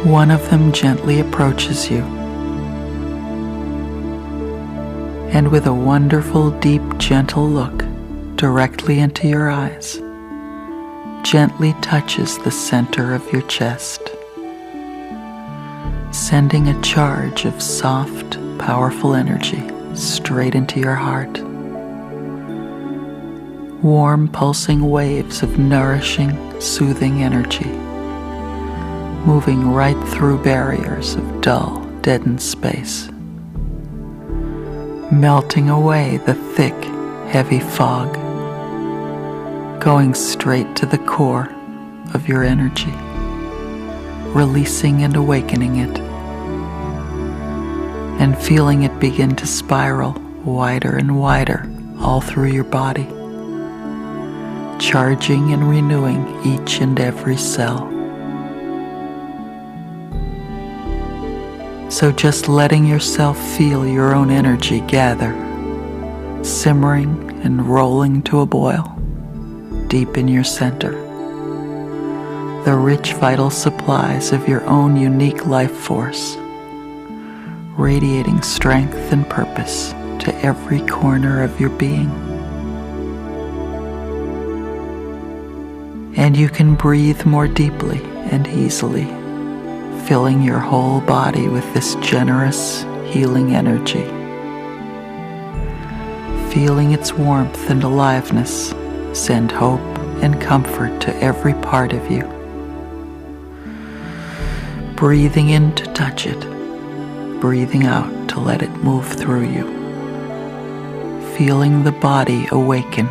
One of them gently approaches you, and with a wonderful, deep, gentle look directly into your eyes, gently touches the center of your chest, sending a charge of soft, powerful energy straight into your heart. Warm, pulsing waves of nourishing, soothing energy, moving right through barriers of dull, deadened space, melting away the thick, heavy fog, going straight to the core of your energy, releasing and awakening it, and feeling it begin to spiral wider and wider all through your body, charging and renewing each and every cell. So just letting yourself feel your own energy gather, simmering and rolling to a boil deep in your center. The rich vital supplies of your own unique life force, radiating strength and purpose to every corner of your being. And you can breathe more deeply and easily, filling your whole body with this generous, healing energy. Feeling its warmth and aliveness send hope and comfort to every part of you. Breathing in to touch it, breathing out to let it move through you. Feeling the body awaken,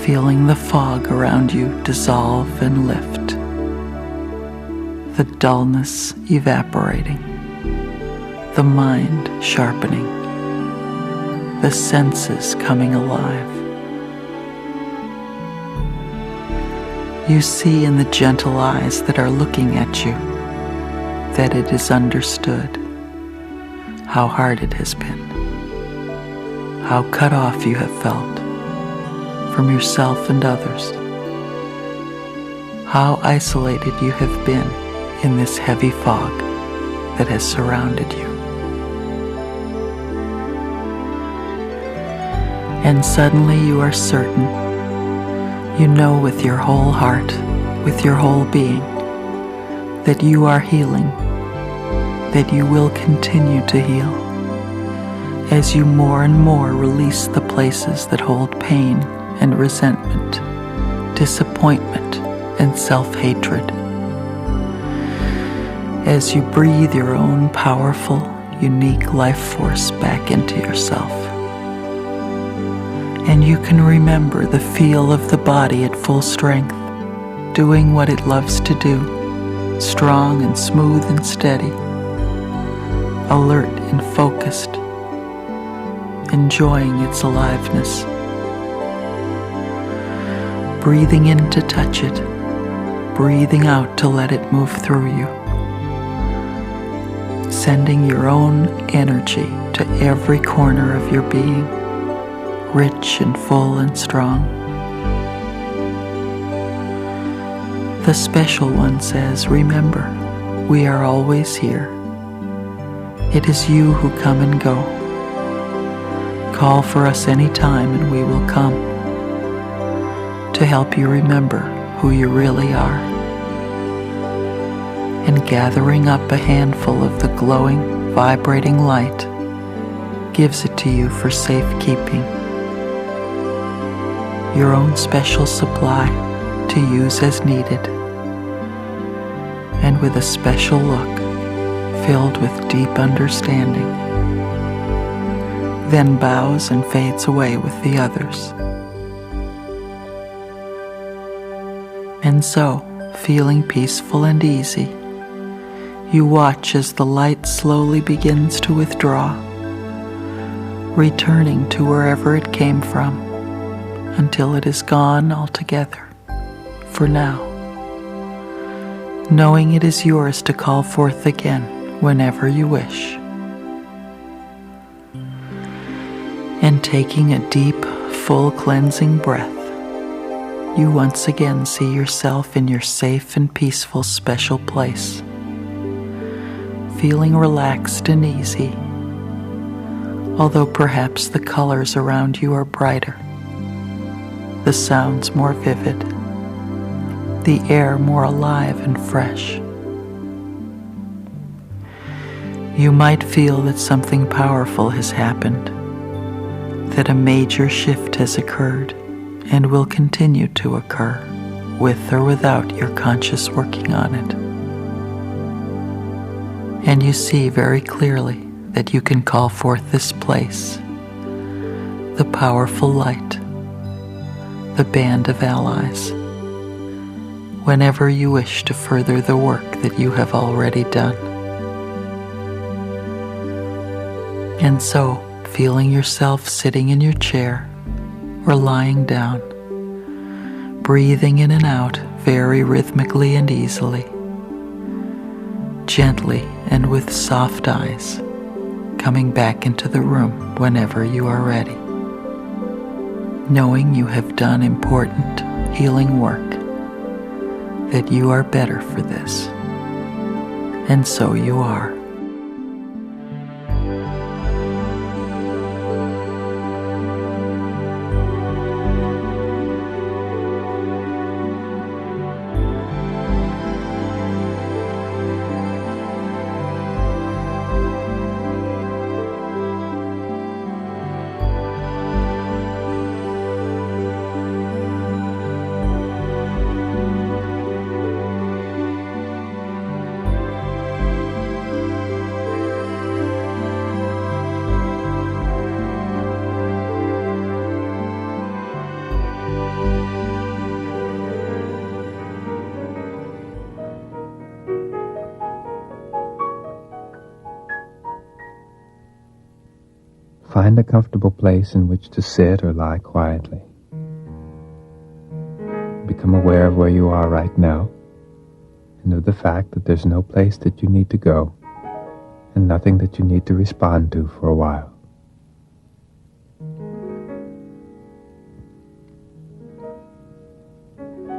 feeling the fog around you dissolve and lift, the dullness evaporating, the mind sharpening, the senses coming alive. You see in the gentle eyes that are looking at you that it is understood how hard it has been, how cut off you have felt from yourself and others, how isolated you have been in this heavy fog that has surrounded you. And suddenly you are certain, you know with your whole heart, with your whole being, that you are healing, that you will continue to heal, as you more and more release the places that hold pain and resentment, disappointment and self-hatred. As you breathe your own powerful, unique life force back into yourself. And you can remember the feel of the body at full strength, doing what it loves to do, strong and smooth and steady, alert and focused, enjoying its aliveness. Breathing in to touch it, breathing out to let it move through you. Sending your own energy to every corner of your being, rich and full and strong. The special one says, remember, We are always here. It is you who come and go. Call for us any time and we will come to help you remember who you really are. And gathering up a handful of the glowing, vibrating light gives it to you for safekeeping. Your own special supply to use as needed, and with a special look filled with deep understanding, then bows and fades away with the others. And so, feeling peaceful and easy, you watch as the light slowly begins to withdraw, returning to wherever it came from until it is gone altogether, for now, knowing it is yours to call forth again whenever you wish. And taking a deep, full cleansing breath, you once again see yourself in your safe and peaceful special place, feeling relaxed and easy, although perhaps the colors around you are brighter, the sounds more vivid, the air more alive and fresh. You might feel that something powerful has happened, that a major shift has occurred and will continue to occur with or without your conscious working on it. And you see very clearly that you can call forth this place, the powerful light, the band of allies, whenever you wish to further the work that you have already done. And so, feeling yourself sitting in your chair or lying down, breathing in and out very rhythmically and easily, gently and with soft eyes, coming back into the room whenever you are ready, knowing you have done important healing work, that you are better for this, and so you are. Find a comfortable place in which to sit or lie quietly. Become aware of where you are right now, and of the fact that there's no place that you need to go, and nothing that you need to respond to for a while.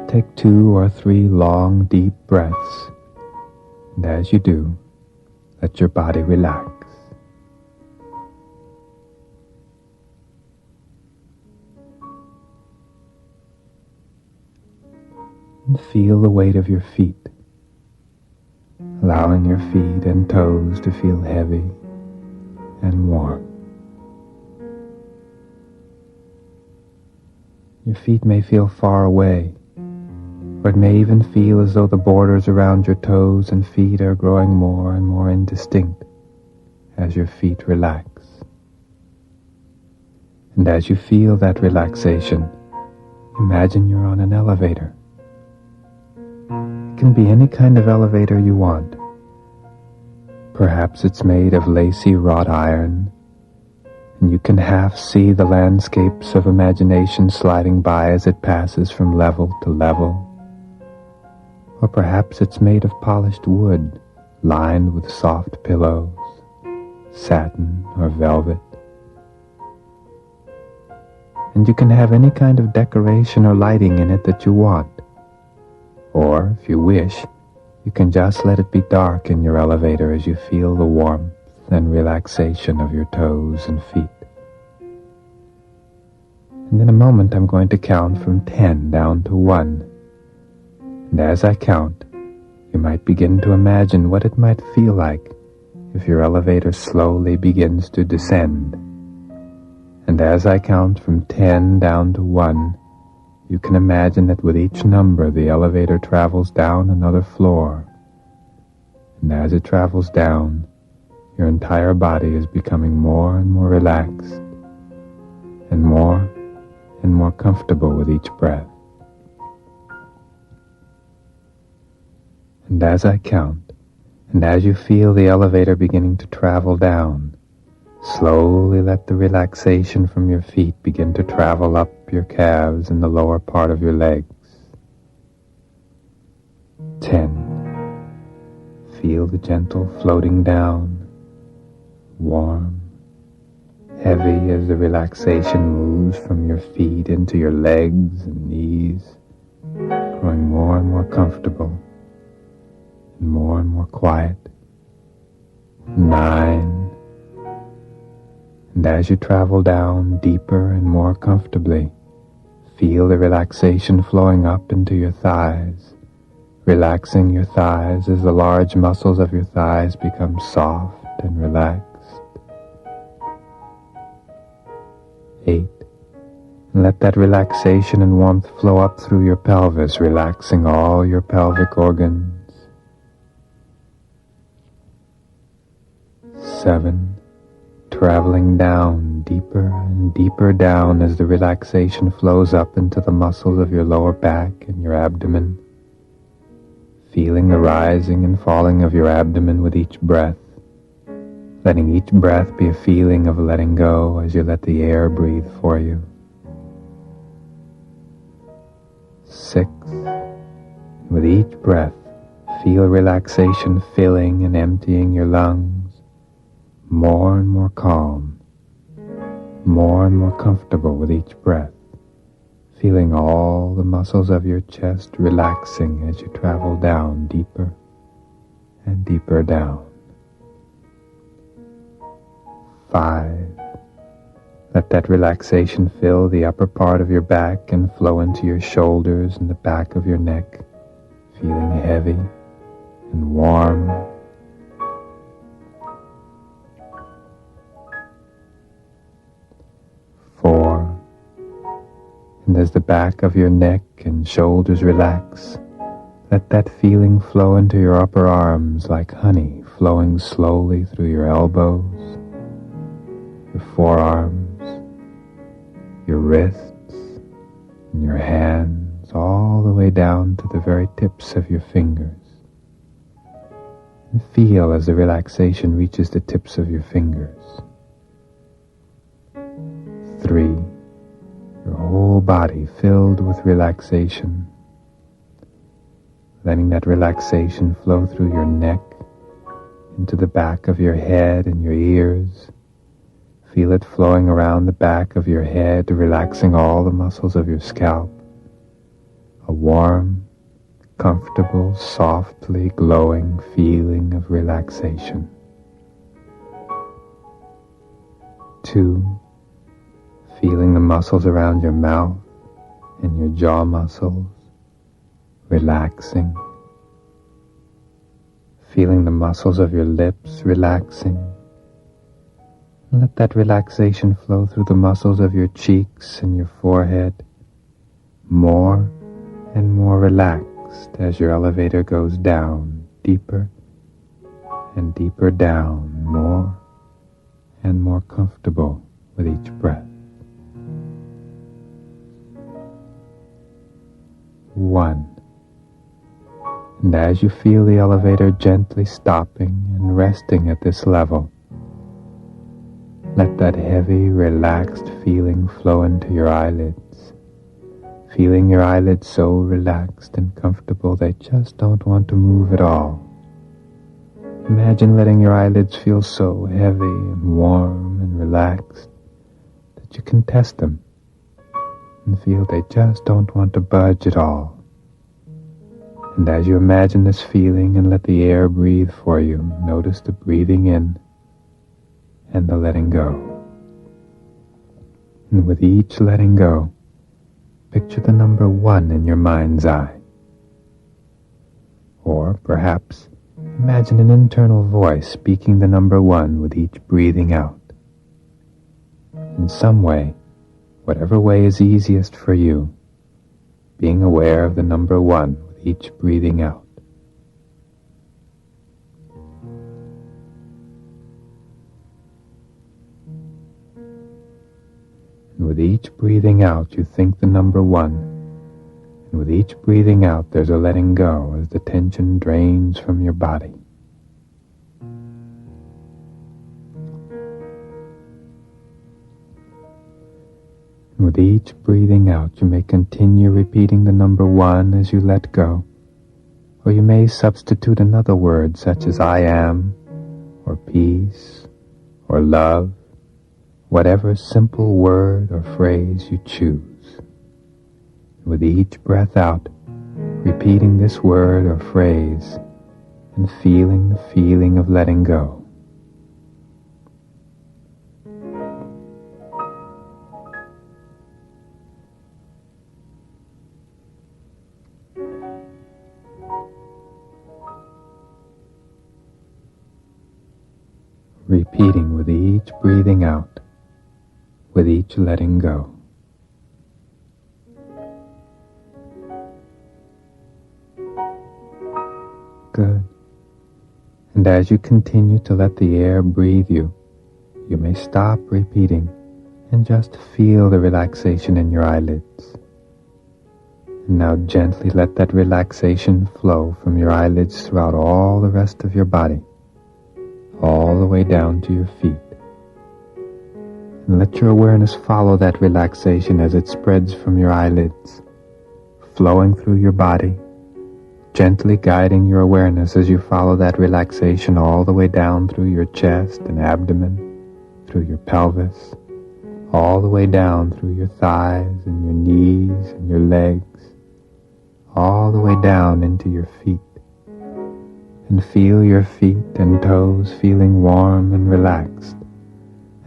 Take 2 or 3 long, deep breaths, and as you do, let your body relax. And feel the weight of your feet, allowing your feet and toes to feel heavy and warm. Your feet may feel far away, or it may even feel as though the borders around your toes and feet are growing more and more indistinct as your feet relax. And as you feel that relaxation, imagine you're on an elevator. It can be any kind of elevator you want. Perhaps it's made of lacy wrought iron, and you can half see the landscapes of imagination sliding by as it passes from level to level. Or perhaps it's made of polished wood, lined with soft pillows, satin or velvet. And you can have any kind of decoration or lighting in it that you want. Or, if you wish, You can just let it be dark in your elevator as you feel the warmth and relaxation of your toes and feet. And in a moment I'm going to count from 10 down to 1. And as I count, you might begin to imagine what it might feel like if your elevator slowly begins to descend. And as I count from 10 down to 1, you can imagine that with each number the elevator travels down another floor. And as it travels down, your entire body is becoming more and more relaxed, and more comfortable with each breath. And as I count, and as you feel the elevator beginning to travel down, slowly let the relaxation from your feet begin to travel up your calves and the lower part of your legs. 10. Feel the gentle floating down, warm, heavy as the relaxation moves from your feet into your legs and knees, growing more and more comfortable and more quiet. 9. And as you travel down deeper and more comfortably, feel the relaxation flowing up into your thighs, relaxing your thighs as the large muscles of your thighs become soft and relaxed. 8. And let that relaxation and warmth flow up through your pelvis, relaxing all your pelvic organs. 7. Traveling down, deeper and deeper down as the relaxation flows up into the muscles of your lower back and your abdomen, feeling the rising and falling of your abdomen with each breath, letting each breath be a feeling of letting go as you let the air breathe for you. 6. With each breath, feel relaxation filling and emptying your lungs, more and more calm, more and more comfortable with each breath, feeling all the muscles of your chest relaxing as you travel down deeper and deeper down. 5. Let that relaxation fill the upper part of your back and flow into your shoulders and the back of your neck, feeling heavy and warm. 4. And as the back of your neck and shoulders relax, let that feeling flow into your upper arms like honey flowing slowly through your elbows, your forearms, your wrists, and your hands, all the way down to the very tips of your fingers. And feel as the relaxation reaches the tips of your fingers. 3. Your whole body filled with relaxation, letting that relaxation flow through your neck, into the back of your head and your ears. Feel it flowing around the back of your head, relaxing all the muscles of your scalp. A warm, comfortable, softly glowing feeling of relaxation. 2. Feeling the muscles around your mouth and your jaw muscles relaxing. Feeling the muscles of your lips relaxing. Let that relaxation flow through the muscles of your cheeks and your forehead, more and more relaxed as your elevator goes down, deeper and deeper down, more and more comfortable with each breath. 1. And as you feel the elevator gently stopping and resting at this level, let that heavy, relaxed feeling flow into your eyelids, feeling your eyelids so relaxed and comfortable they just don't want to move at all. Imagine letting your eyelids feel so heavy and warm and relaxed that you can test them and feel they just don't want to budge at all. And as you imagine this feeling and let the air breathe for you, notice the breathing in and the letting go. And with each letting go, picture the number 1 in your mind's eye. Or perhaps imagine an internal voice speaking the number 1 with each breathing out. In some way, whatever way is easiest for you, being aware of the number 1 with each breathing out. And with each breathing out, you think the number 1. And with each breathing out, there's a letting go as the tension drains from your body. And with each breathing out, you may continue repeating the number 1 as you let go, or you may substitute another word such as I am, or peace, or love, whatever simple word or phrase you choose. With each breath out, repeating this word or phrase and feeling the feeling of letting go. Repeating with each breathing out, with each letting go. Good. And as you continue to let the air breathe you, you may stop repeating and just feel the relaxation in your eyelids. And now gently let that relaxation flow from your eyelids throughout all the rest of your body, all the way down to your feet. And let your awareness follow that relaxation as it spreads from your eyelids, flowing through your body, gently guiding your awareness as you follow that relaxation all the way down through your chest and abdomen, through your pelvis, all the way down through your thighs and your knees and your legs, all the way down into your feet. And feel your feet and toes feeling warm and relaxed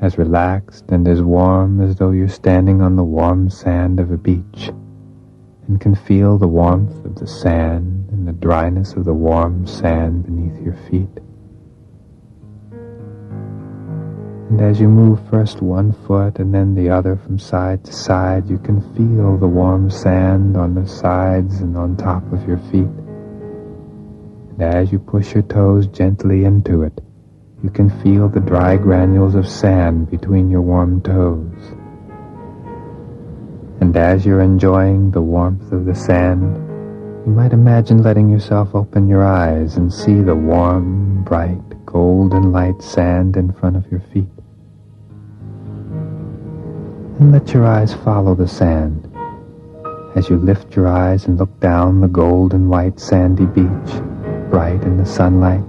and as warm as though you're standing on the warm sand of a beach, and can feel the warmth of the sand and the dryness of the warm sand beneath your feet. And as you move first one foot and then the other from side to side, you can feel the warm sand on the sides and on top of your feet. And as you push your toes gently into it, you can feel the dry granules of sand between your warm toes. And as you're enjoying the warmth of the sand, you might imagine letting yourself open your eyes and see the warm, bright, golden light sand in front of your feet. And let your eyes follow the sand as you lift your eyes and look down the golden white sandy beach, bright in the sunlight.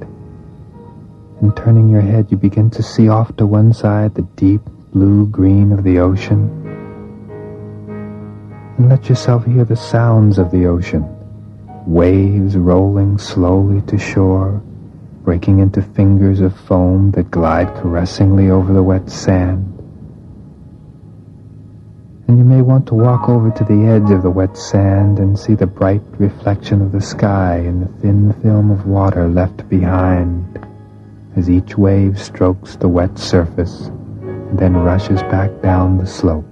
And turning your head, you begin to see off to one side the deep blue-green of the ocean. And let yourself hear the sounds of the ocean, waves rolling slowly to shore, breaking into fingers of foam that glide caressingly over the wet sand. And you may want to walk over to the edge of the wet sand and see the bright reflection of the sky in the thin film of water left behind as each wave strokes the wet surface and then rushes back down the slope.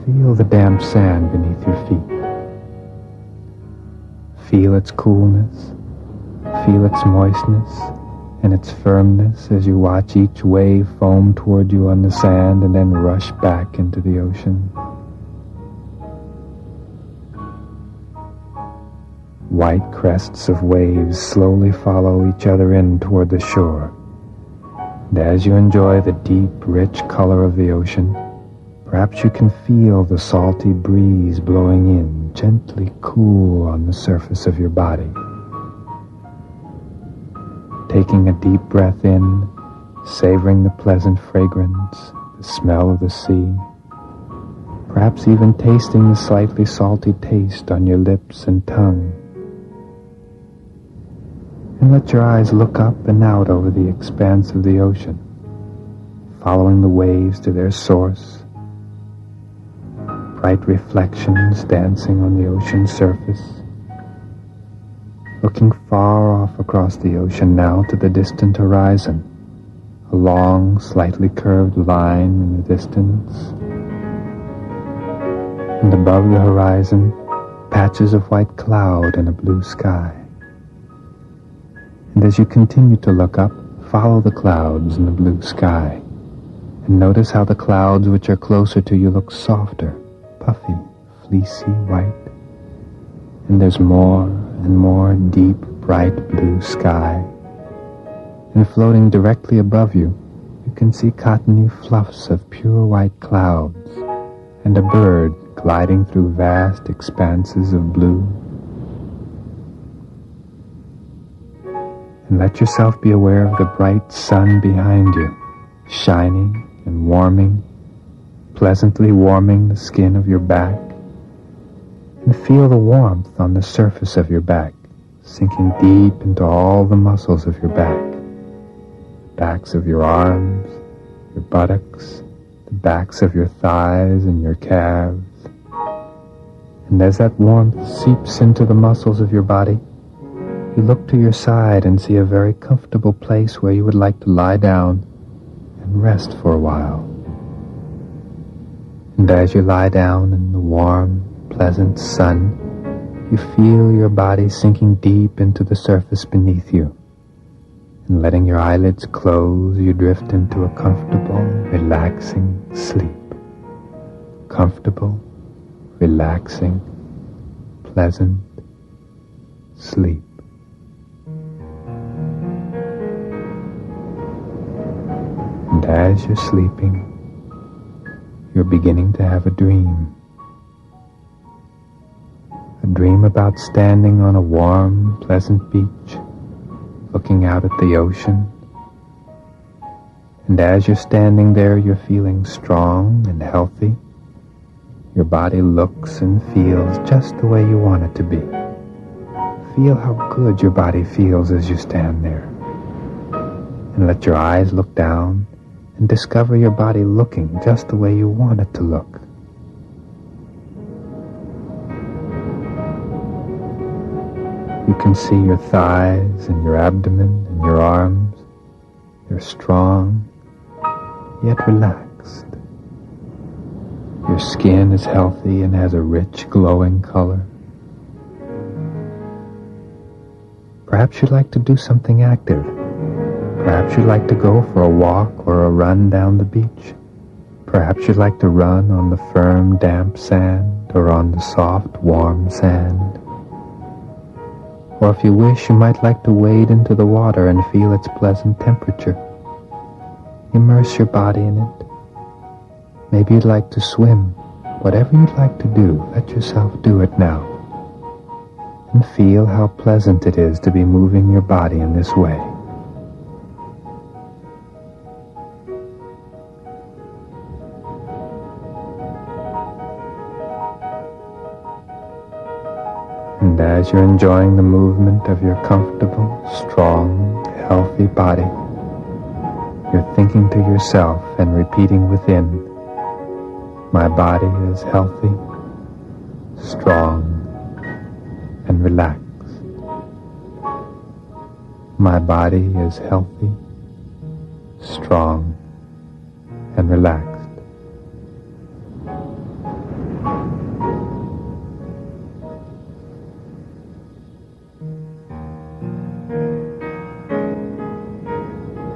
Feel the damp sand beneath your feet. Feel its coolness, feel its moistness and its firmness as you watch each wave foam toward you on the sand and then rush back into the ocean. White crests of waves slowly follow each other in toward the shore. And as you enjoy the deep, rich color of the ocean, perhaps you can feel the salty breeze blowing in, gently cool on the surface of your body. Taking a deep breath in, savoring the pleasant fragrance, the smell of the sea, perhaps even tasting the slightly salty taste on your lips and tongue. And let your eyes look up and out over the expanse of the ocean, following the waves to their source, bright reflections dancing on the ocean's surface, looking far off across the ocean now to the distant horizon, a long, slightly curved line in the distance, and above the horizon, patches of white cloud and a blue sky. And as you continue to look up, follow the clouds in the blue sky, and notice how the clouds which are closer to you look softer, puffy, fleecy white. And there's more and more deep, bright blue sky. And floating directly above you, you can see cottony fluffs of pure white clouds, and a bird gliding through vast expanses of blue. And let yourself be aware of the bright sun behind you, shining and warming, pleasantly warming the skin of your back. And feel the warmth on the surface of your back, sinking deep into all the muscles of your back, backs of your arms, your buttocks, the backs of your thighs and your calves. And as that warmth seeps into the muscles of your body, you look to your side and see a very comfortable place where you would like to lie down and rest for a while. And as you lie down in the warm, pleasant sun, you feel your body sinking deep into the surface beneath you. And letting your eyelids close, you drift into a comfortable, relaxing sleep. Comfortable, relaxing, pleasant sleep. And as you're sleeping, you're beginning to have a dream. A dream about standing on a warm, pleasant beach, looking out at the ocean. And as you're standing there, you're feeling strong and healthy. Your body looks and feels just the way you want it to be. Feel how good your body feels as you stand there. And let your eyes look down and discover your body looking just the way you want it to look. You can see your thighs and your abdomen and your arms. They're strong, yet relaxed. Your skin is healthy and has a rich, glowing color. Perhaps you'd like to do something active. Perhaps you'd like to go for a walk or a run down the beach. Perhaps you'd like to run on the firm, damp sand or on the soft, warm sand. Or if you wish, you might like to wade into the water and feel its pleasant temperature. Immerse your body in it. Maybe you'd like to swim. Whatever you'd like to do, let yourself do it now. And feel how pleasant it is to be moving your body in this way. And as you're enjoying the movement of your comfortable, strong, healthy body, you're thinking to yourself and repeating within, my body is healthy, strong, and relaxed. My body is healthy, strong, and relaxed.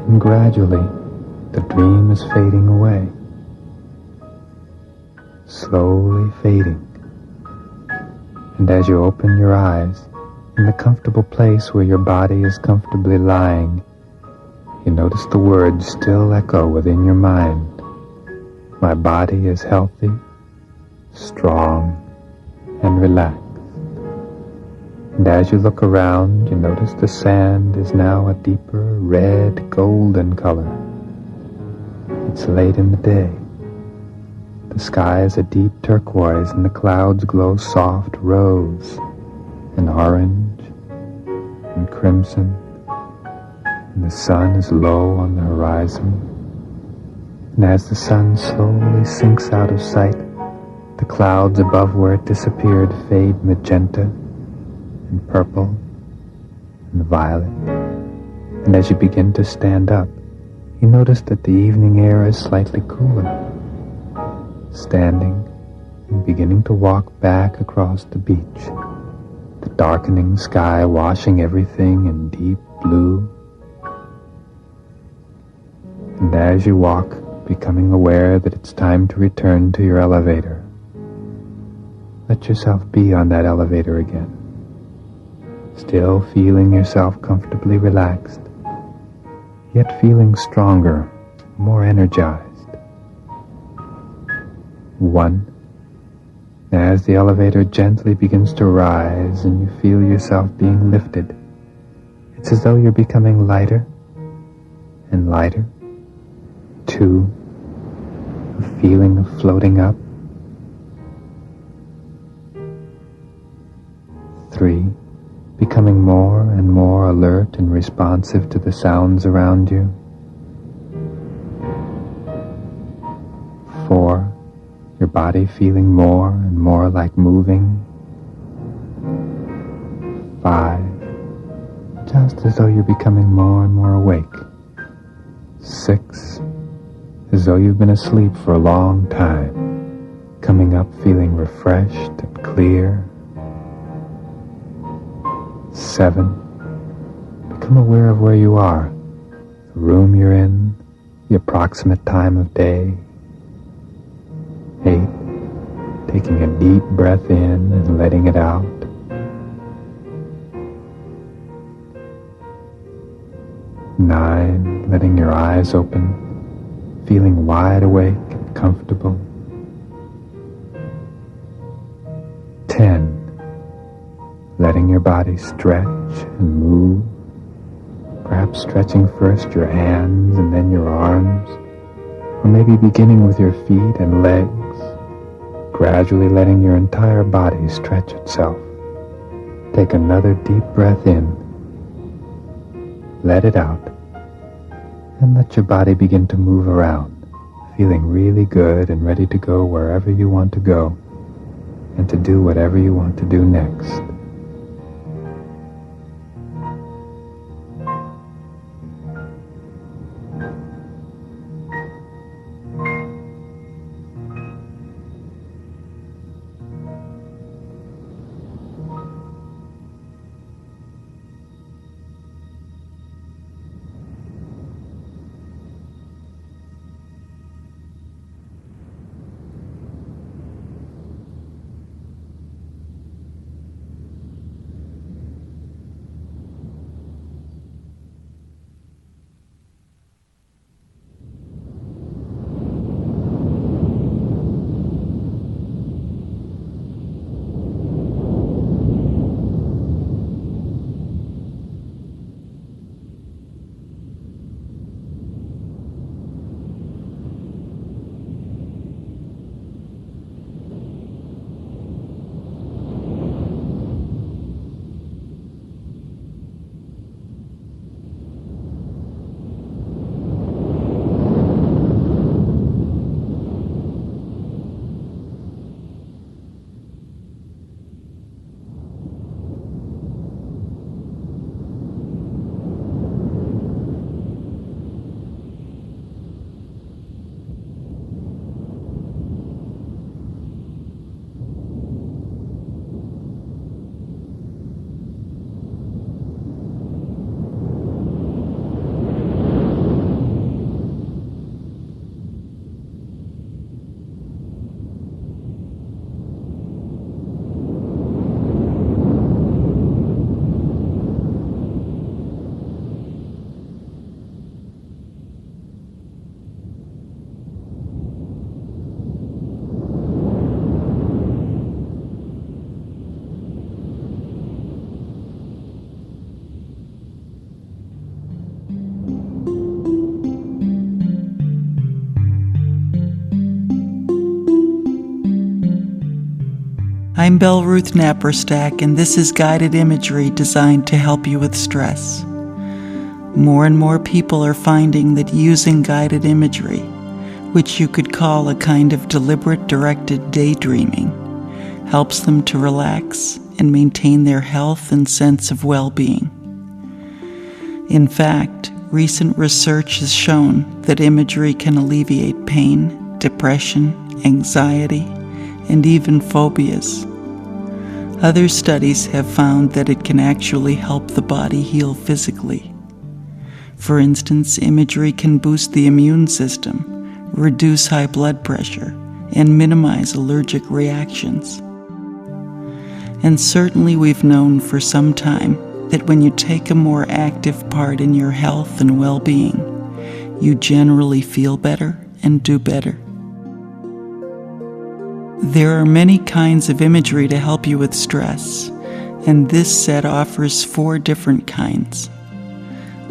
And gradually, the dream is fading away, slowly fading. And as you open your eyes, in the comfortable place where your body is comfortably lying, you notice the words still echo within your mind. My body is healthy, strong, and relaxed. And as you look around, you notice the sand is now a deeper red golden color. It's late in the day. The sky is a deep turquoise and the clouds glow soft rose and orange and crimson, and the sun is low on the horizon. And as the sun slowly sinks out of sight, the clouds above where it disappeared fade magenta and purple and violet. And as you begin to stand up, you notice that the evening air is slightly cooler. Standing and beginning to walk back across the beach, the darkening sky washing everything in deep blue. And as you walk, becoming aware that it's time to return to your elevator, let yourself be on that elevator again, still feeling yourself comfortably relaxed, yet feeling stronger, more energized. 1. As the elevator gently begins to rise and you feel yourself being lifted, it's as though you're becoming lighter and lighter. 2. A feeling of floating up. 3. Becoming more and more alert and responsive to the sounds around you. 4. Your body feeling more and more like moving. 5. Just as though you're becoming more and more awake. 6. As though you've been asleep for a long time, coming up feeling refreshed and clear. 7. Become aware of where you are, the room you're in, the approximate time of day. 8. Taking a deep breath in and letting it out. 9. Letting your eyes open, feeling wide awake and comfortable. 10. Letting your body stretch and move, perhaps stretching first your hands and then your arms, or maybe beginning with your feet and legs, gradually letting your entire body stretch itself. Take another deep breath in, let it out, and let your body begin to move around, feeling really good and ready to go wherever you want to go, and to do whatever you want to do next. I'm Belle Ruth Napperstack, and this is guided imagery designed to help you with stress. More and more people are finding that using guided imagery, which you could call a kind of deliberate directed daydreaming, helps them to relax and maintain their health and sense of well-being. In fact, recent research has shown that imagery can alleviate pain, depression, anxiety, and even phobias. Other studies have found that it can actually help the body heal physically. For instance, imagery can boost the immune system, reduce high blood pressure, and minimize allergic reactions. And certainly we've known for some time that when you take a more active part in your health and well-being, you generally feel better and do better. There are many kinds of imagery to help you with stress, and this set offers 4 different kinds.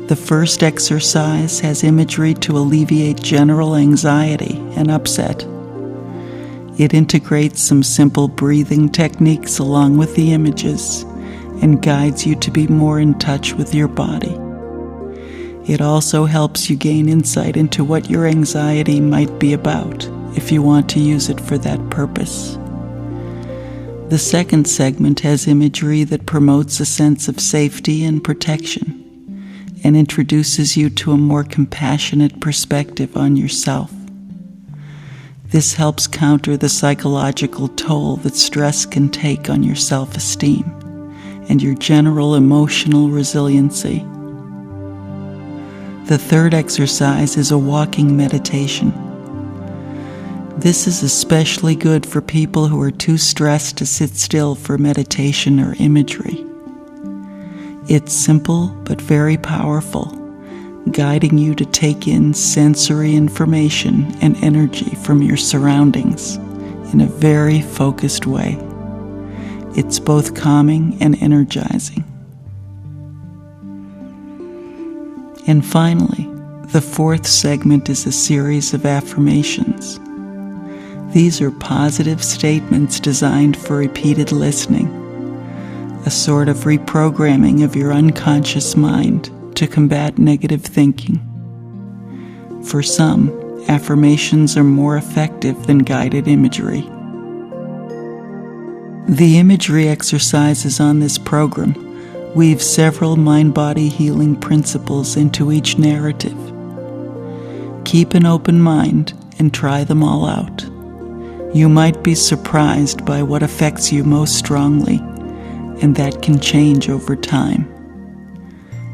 The first exercise has imagery to alleviate general anxiety and upset. It integrates some simple breathing techniques along with the images and guides you to be more in touch with your body. It also helps you gain insight into what your anxiety might be about if you want to use it for that purpose. The second segment has imagery that promotes a sense of safety and protection and introduces you to a more compassionate perspective on yourself. This helps counter the psychological toll that stress can take on your self-esteem and your general emotional resiliency. The third exercise is a walking meditation. This is especially good for people who are too stressed to sit still for meditation or imagery. It's simple but very powerful, guiding you to take in sensory information and energy from your surroundings in a very focused way. It's both calming and energizing. And finally, the fourth segment is a series of affirmations. These are positive statements designed for repeated listening, a sort of reprogramming of your unconscious mind to combat negative thinking. For some, affirmations are more effective than guided imagery. The imagery exercises on this program weave several mind-body healing principles into each narrative. Keep an open mind and try them all out. You might be surprised by what affects you most strongly, and that can change over time.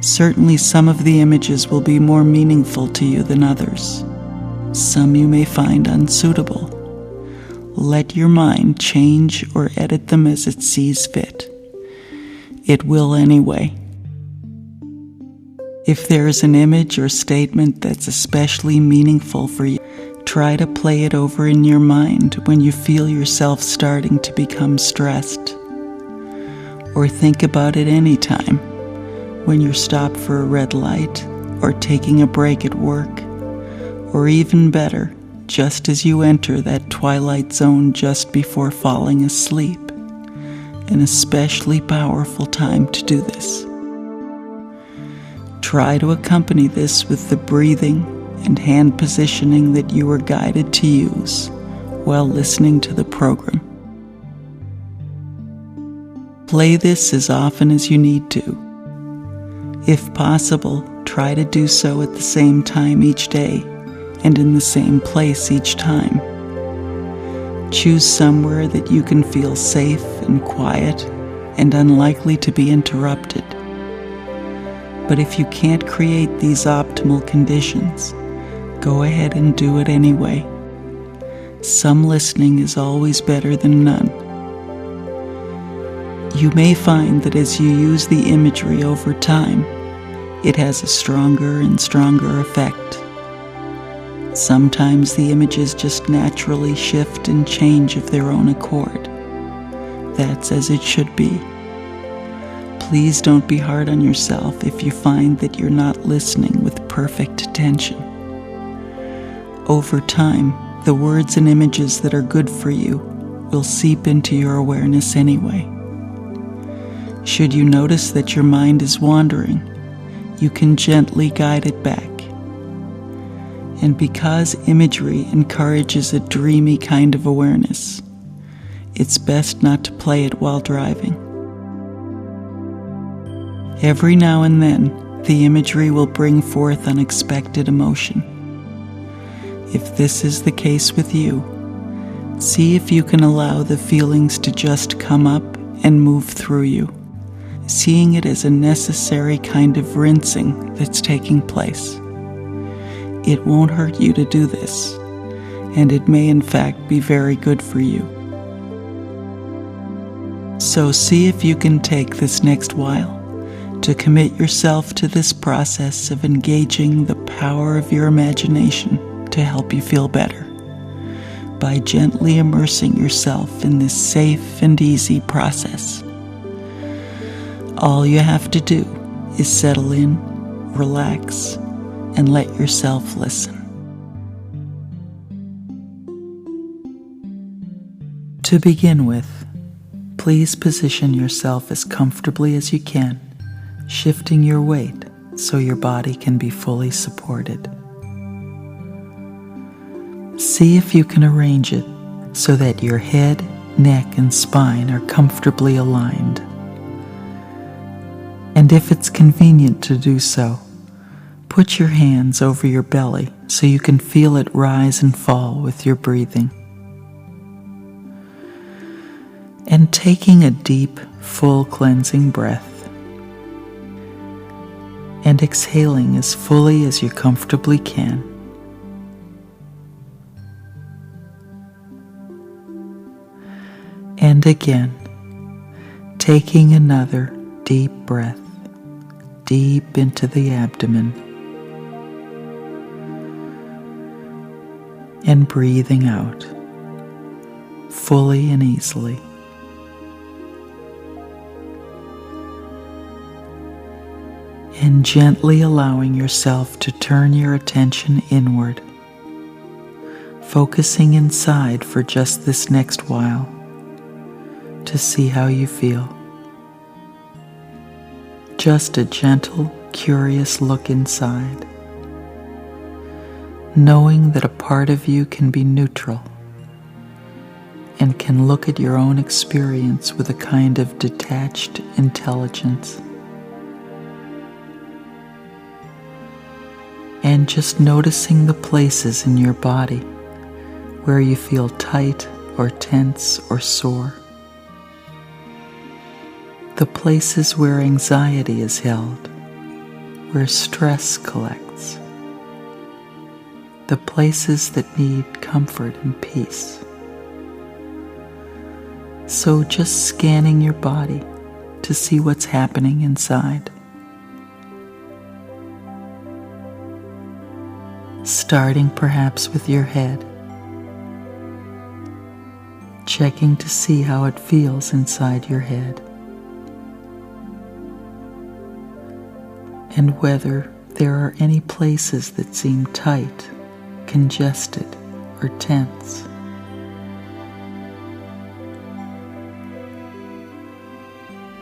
Certainly some of the images will be more meaningful to you than others. Some you may find unsuitable. Let your mind change or edit them as it sees fit. It will anyway. If there is an image or statement that's especially meaningful for you, try to play it over in your mind when you feel yourself starting to become stressed. Or think about it anytime, when you're stopped for a red light, or taking a break at work, or even better, just as you enter that twilight zone just before falling asleep. An especially powerful time to do this. Try to accompany this with the breathing and hand positioning that you are guided to use while listening to the program. Play this as often as you need to. If possible, try to do so at the same time each day and in the same place each time. Choose somewhere that you can feel safe and quiet and unlikely to be interrupted. But if you can't create these optimal conditions, go ahead and do it anyway. Some listening is always better than none. You may find that as you use the imagery over time, it has a stronger and stronger effect. Sometimes the images just naturally shift and change of their own accord. That's as it should be. Please don't be hard on yourself if you find that you're not listening with perfect attention. Over time, the words and images that are good for you will seep into your awareness anyway. Should you notice that your mind is wandering, you can gently guide it back. And because imagery encourages a dreamy kind of awareness, it's best not to play it while driving. Every now and then, the imagery will bring forth unexpected emotion. If this is the case with you, see if you can allow the feelings to just come up and move through you, seeing it as a necessary kind of rinsing that's taking place. It won't hurt you to do this, and it may in fact be very good for you. So see if you can take this next while to commit yourself to this process of engaging the power of your imagination to help you feel better, by gently immersing yourself in this safe and easy process. All you have to do is settle in, relax, and let yourself listen. To begin with, please position yourself as comfortably as you can, shifting your weight so your body can be fully supported. See if you can arrange it so that your head, neck, and spine are comfortably aligned. And if it's convenient to do so, put your hands over your belly so you can feel it rise and fall with your breathing. And taking a deep, full cleansing breath, and exhaling as fully as you comfortably can. And again, taking another deep breath, deep into the abdomen, and breathing out, fully and easily. And gently allowing yourself to turn your attention inward, focusing inside for just this next while to see how you feel. Just a gentle, curious look inside, knowing that a part of you can be neutral and can look at your own experience with a kind of detached intelligence. And just noticing the places in your body where you feel tight or tense or sore. The places where anxiety is held, where stress collects. The places that need comfort and peace. So just scanning your body to see what's happening inside. Starting perhaps with your head, checking to see how it feels inside your head, and whether there are any places that seem tight, congested, or tense.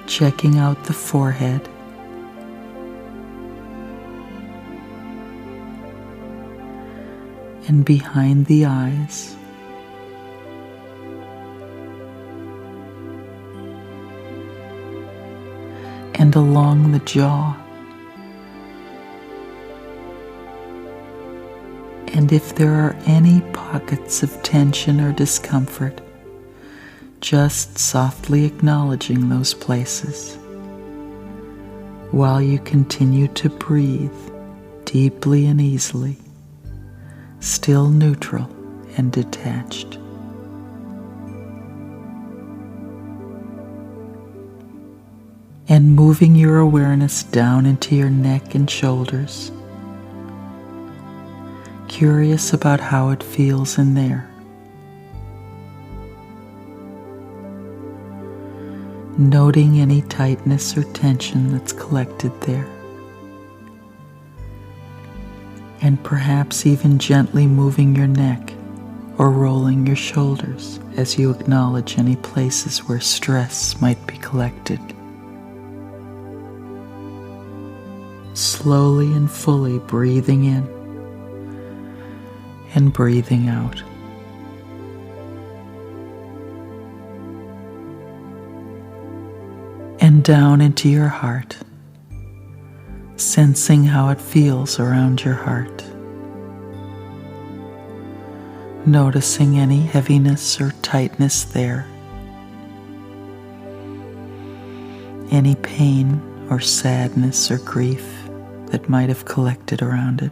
Checking out the forehead, and behind the eyes, and along the jaw. And if there are any pockets of tension or discomfort, just softly acknowledging those places while you continue to breathe deeply and easily, still neutral and detached. And moving your awareness down into your neck and shoulders, curious about how it feels in there. Noting any tightness or tension that's collected there. And perhaps even gently moving your neck or rolling your shoulders as you acknowledge any places where stress might be collected. Slowly and fully breathing in and breathing out. And down into your heart, sensing how it feels around your heart. Noticing any heaviness or tightness there. Any pain or sadness or grief that might have collected around it.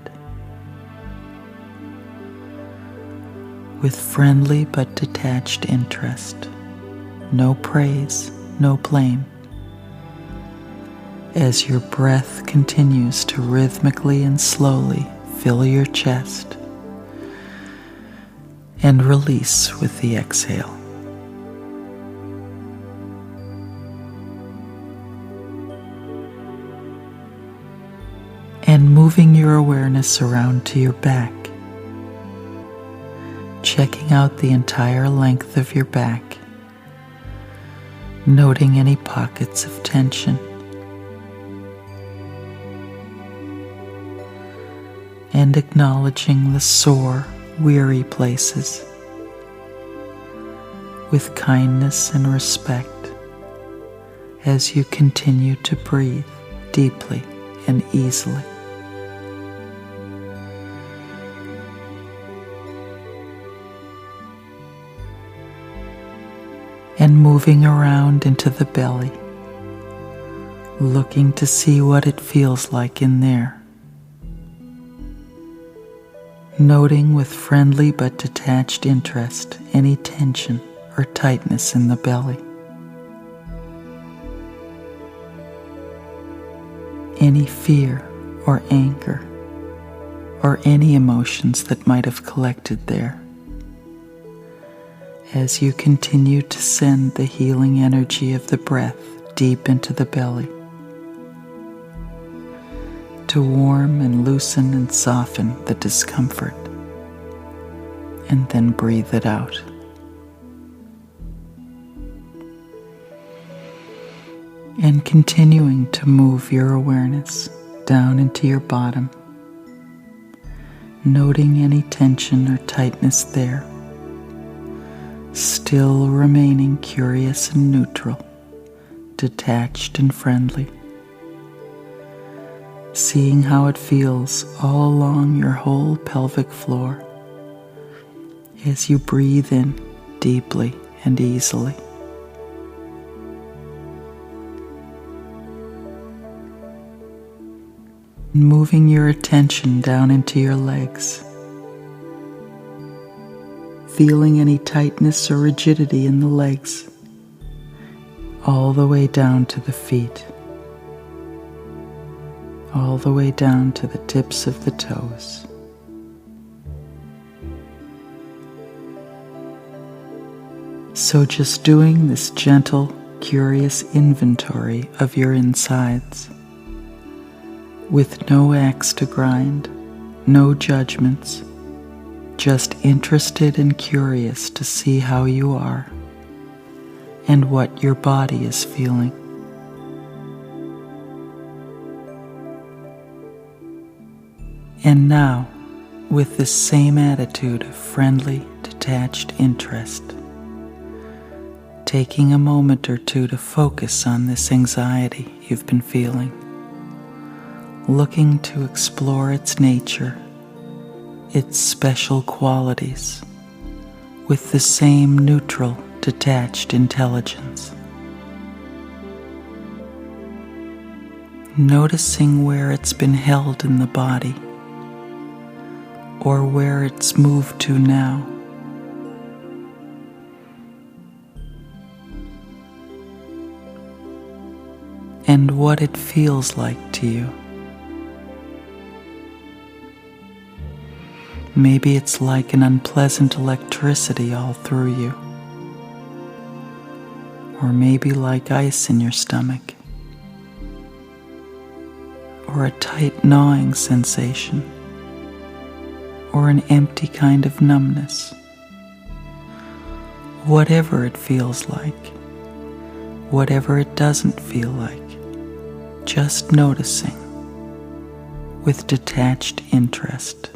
With friendly but detached interest, no praise, no blame. As your breath continues to rhythmically and slowly fill your chest and release with the exhale. And moving your awareness around to your back, checking out the entire length of your back, noting any pockets of tension, and acknowledging the sore, weary places with kindness and respect as you continue to breathe deeply and easily. And moving around into the belly, looking to see what it feels like in there. Noting with friendly but detached interest any tension or tightness in the belly. Any fear or anger or any emotions that might have collected there. As you continue to send the healing energy of the breath deep into the belly, to warm and loosen and soften the discomfort, and then breathe it out. And continuing to move your awareness down into your bottom, noting any tension or tightness there, still remaining curious and neutral, detached and friendly. Seeing how it feels all along your whole pelvic floor as you breathe in deeply and easily. Moving your attention down into your legs, feeling any tightness or rigidity in the legs, all the way down to the feet, all the way down to the tips of the toes. So just doing this gentle, curious inventory of your insides, with no axe to grind, no judgments, just interested and curious to see how you are and what your body is feeling. And now, with this same attitude of friendly, detached interest, taking a moment or two to focus on this anxiety you've been feeling, looking to explore its nature, its special qualities, with the same neutral, detached intelligence. Noticing where it's been held in the body, or where it's moved to now. And what it feels like to you. Maybe it's like an unpleasant electricity all through you, or maybe like ice in your stomach, or a tight gnawing sensation, or an empty kind of numbness, whatever it feels like, whatever it doesn't feel like, just noticing with detached interest,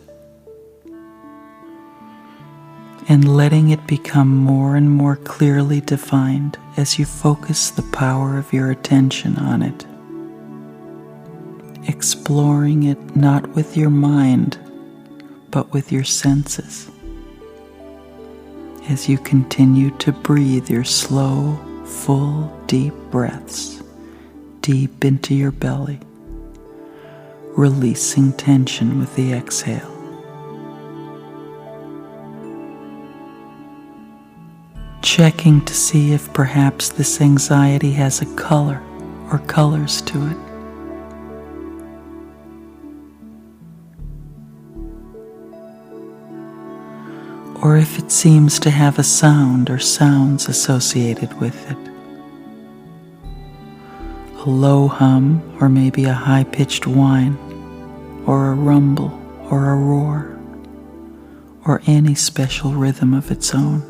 and letting it become more and more clearly defined as you focus the power of your attention on it, exploring it not with your mind, but with your senses, as you continue to breathe your slow, full, deep breaths deep into your belly, releasing tension with the exhale. Checking to see if perhaps this anxiety has a color or colors to it. Or if it seems to have a sound or sounds associated with it. A low hum, or maybe a high-pitched whine, or a rumble, or a roar, or any special rhythm of its own.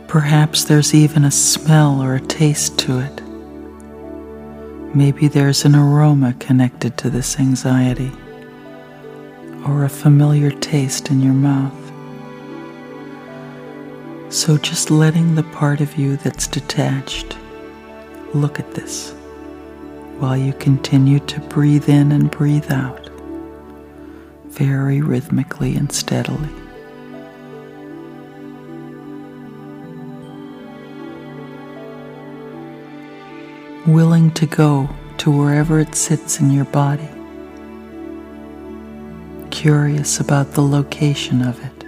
Perhaps there's even a smell or a taste to it. Maybe there's an aroma connected to this anxiety, or a familiar taste in your mouth. So just letting the part of you that's detached look at this while you continue to breathe in and breathe out very rhythmically and steadily. Willing to go to wherever it sits in your body, curious about the location of it,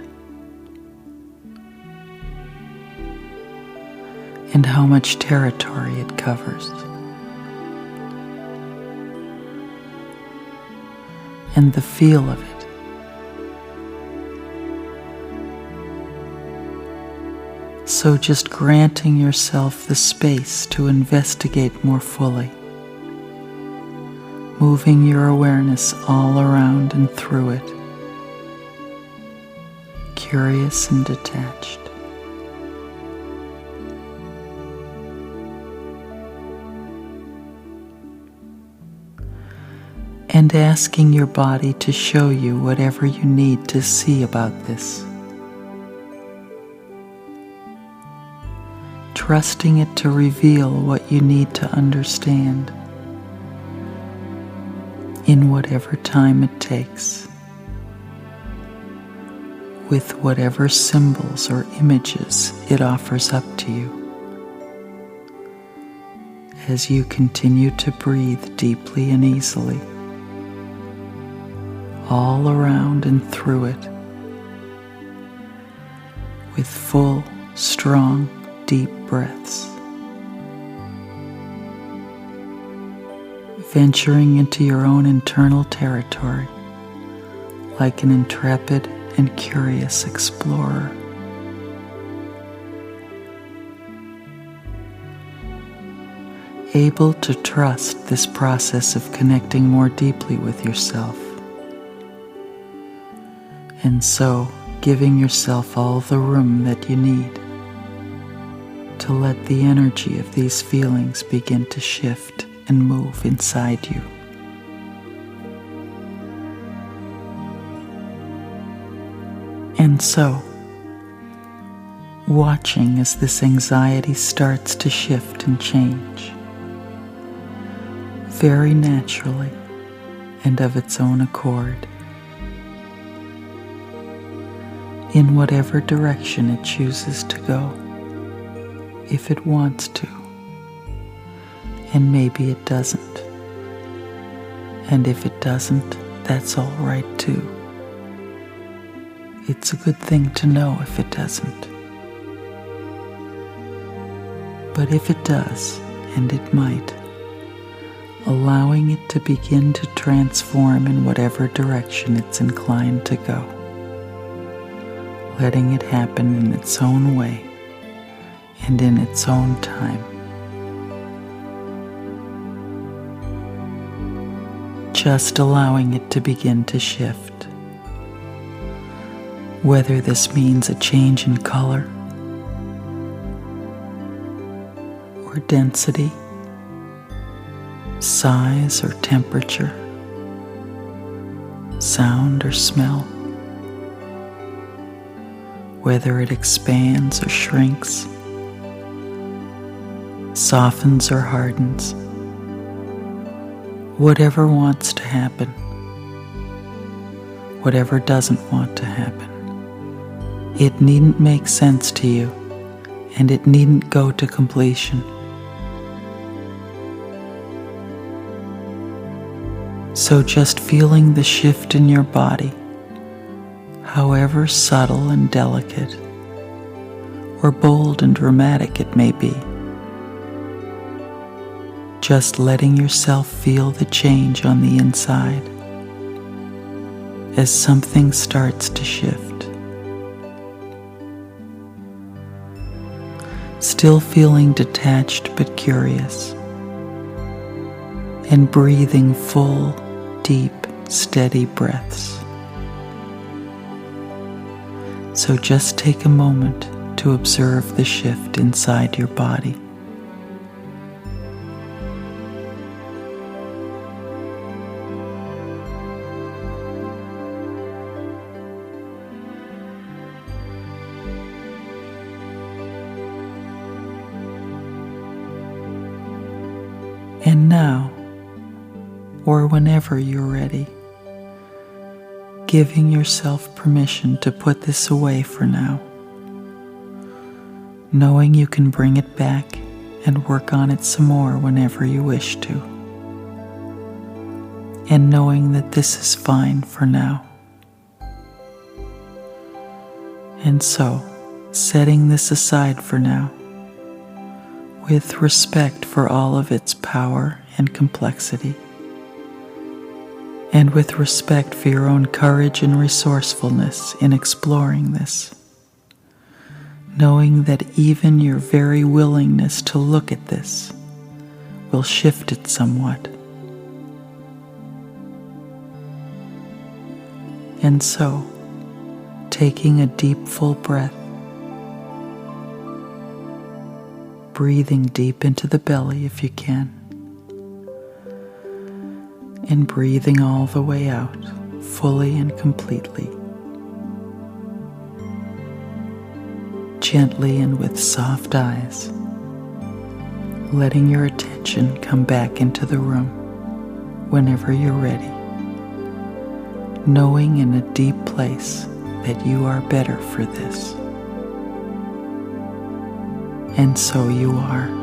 and how much territory it covers, and the feel of it. So just granting yourself the space to investigate more fully, moving your awareness all around and through it, curious and detached. And asking your body to show you whatever you need to see about this. Trusting it to reveal what you need to understand in whatever time it takes, with whatever symbols or images it offers up to you, as you continue to breathe deeply and easily, all around and through it, with full, strong, deep breaths, venturing into your own internal territory like an intrepid and curious explorer. Able to trust this process of connecting more deeply with yourself, and so giving yourself all the room that you need to let the energy of these feelings begin to shift and move inside you. And so, watching as this anxiety starts to shift and change, very naturally and of its own accord, in whatever direction it chooses to go, if it wants to, and maybe it doesn't. And if it doesn't, that's all right too. It's a good thing to know if it doesn't. But if it does, and it might, allowing it to begin to transform in whatever direction it's inclined to go, letting it happen in its own way and in its own time. just allowing it to begin to shift. Whether this means a change in color or density, size or temperature, sound or smell, whether it expands or shrinks, softens or hardens, whatever wants to happen, whatever doesn't want to happen. It needn't make sense to you, and it needn't go to completion. So just feeling the shift in your body, however subtle and delicate, or bold and dramatic it may be, just letting yourself feel the change on the inside as something starts to shift. Still feeling detached but curious, and breathing full, deep, steady breaths. So just take a moment to observe the shift inside your body. And now, or whenever you're ready, giving yourself permission to put this away for now, knowing you can bring it back and work on it some more whenever you wish to, and knowing that this is fine for now. And so, setting this aside for now, with respect for all of its power and complexity, and with respect for your own courage and resourcefulness in exploring this, knowing that even your very willingness to look at this will shift it somewhat. And so, taking a deep, full breath, breathing deep into the belly if you can, and breathing all the way out, fully and completely, gently and with soft eyes, letting your attention come back into the room whenever you're ready, knowing in a deep place that you are better for this. And so you are.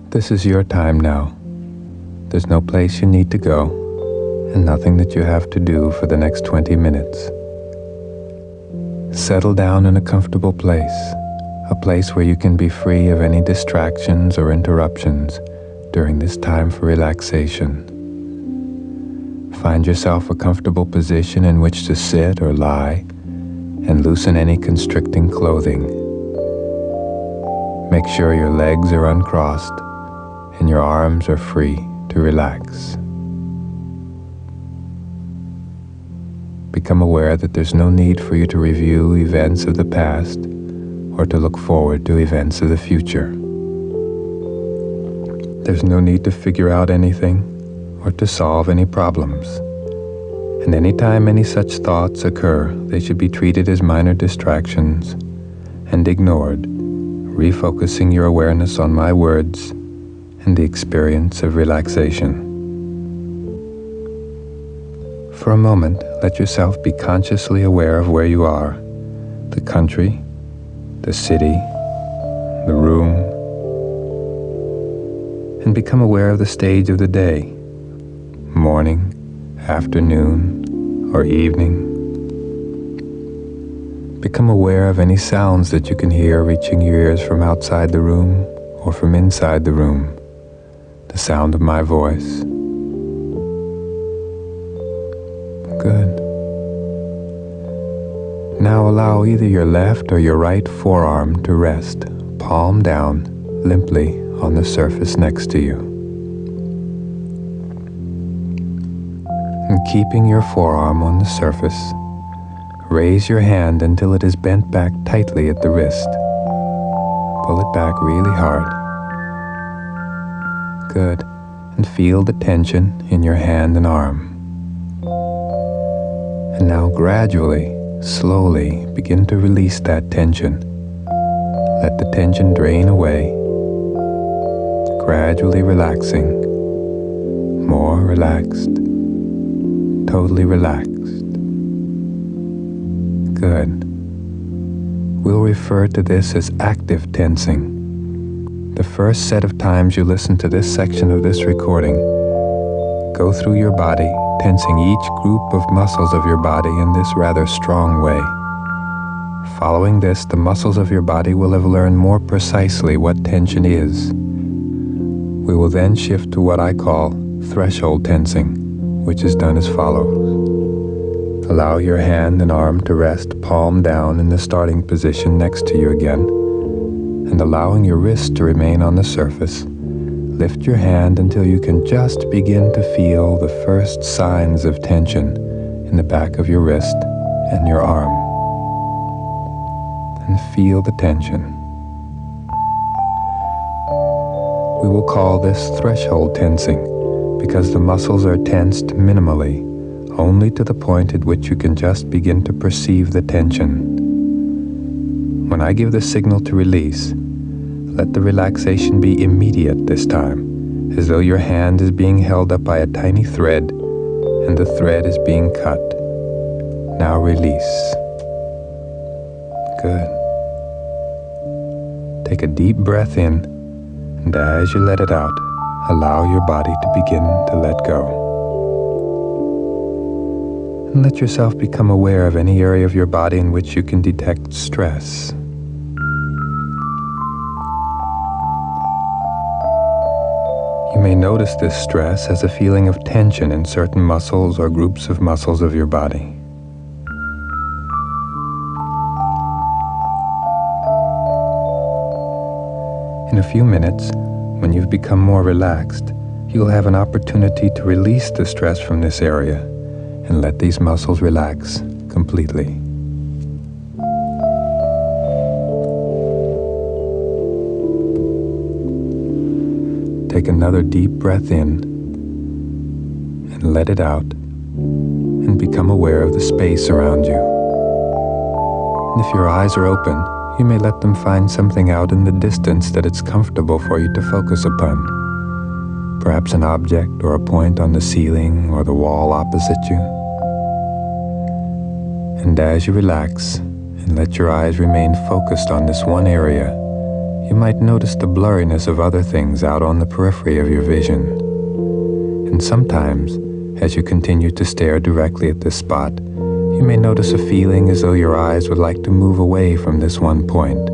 This is your time now. There's no place you need to go, and nothing that you have to do for the next 20 minutes. Settle down in a comfortable place, a place where you can be free of any distractions or interruptions during this time for relaxation. Find yourself a comfortable position in which to sit or lie, and loosen any constricting clothing. Make sure your legs are uncrossed and your arms are free to relax. Become aware that there's no need for you to review events of the past or to look forward to events of the future. There's no need to figure out anything or to solve any problems. And anytime any such thoughts occur, they should be treated as minor distractions and ignored, refocusing your awareness on my words and the experience of relaxation. For a moment, let yourself be consciously aware of where you are, the country, the city, the room, and become aware of the stage of the day, morning, afternoon, or evening. Become aware of any sounds that you can hear reaching your ears from outside the room or from inside the room, the sound of my voice. Good. Now allow either your left or your right forearm to rest, palm down, limply on the surface next to you. And keeping your forearm on the surface, raise your hand until it is bent back tightly at the wrist. Pull it back really hard. Good. And feel the tension in your hand and arm. And now gradually, slowly begin to release that tension. Let the tension drain away, gradually relaxing, more relaxed, totally relaxed. Good. We'll refer to this as active tensing. The first set of times you listen to this section of this recording, go through your body, tensing each group of muscles of your body in this rather strong way. Following this, the muscles of your body will have learned more precisely what tension is. We will then shift to what I call threshold tensing, which is done as follows. Allow your hand and arm to rest palm down in the starting position next to you again, and allowing your wrist to remain on the surface. Lift your hand until you can just begin to feel the first signs of tension in the back of your wrist and your arm. And feel the tension. We will call this threshold tensing because the muscles are tensed minimally, only to the point at which you can just begin to perceive the tension. When I give the signal to release, let the relaxation be immediate this time, as though your hand is being held up by a tiny thread and the thread is being cut. Now release. Good. Take a deep breath in, and as you let it out, allow your body to begin to let go. And let yourself become aware of any area of your body in which you can detect stress. You may notice this stress as a feeling of tension in certain muscles or groups of muscles of your body. In a few minutes, when you've become more relaxed, you'll have an opportunity to release the stress from this area and let these muscles relax completely. Take another deep breath in and let it out, and become aware of the space around you. And if your eyes are open, you may let them find something out in the distance that it's comfortable for you to focus upon. Perhaps an object or a point on the ceiling or the wall opposite you. And as you relax and let your eyes remain focused on this one area, you might notice the blurriness of other things out on the periphery of your vision. And sometimes, as you continue to stare directly at this spot, you may notice a feeling as though your eyes would like to move away from this one point,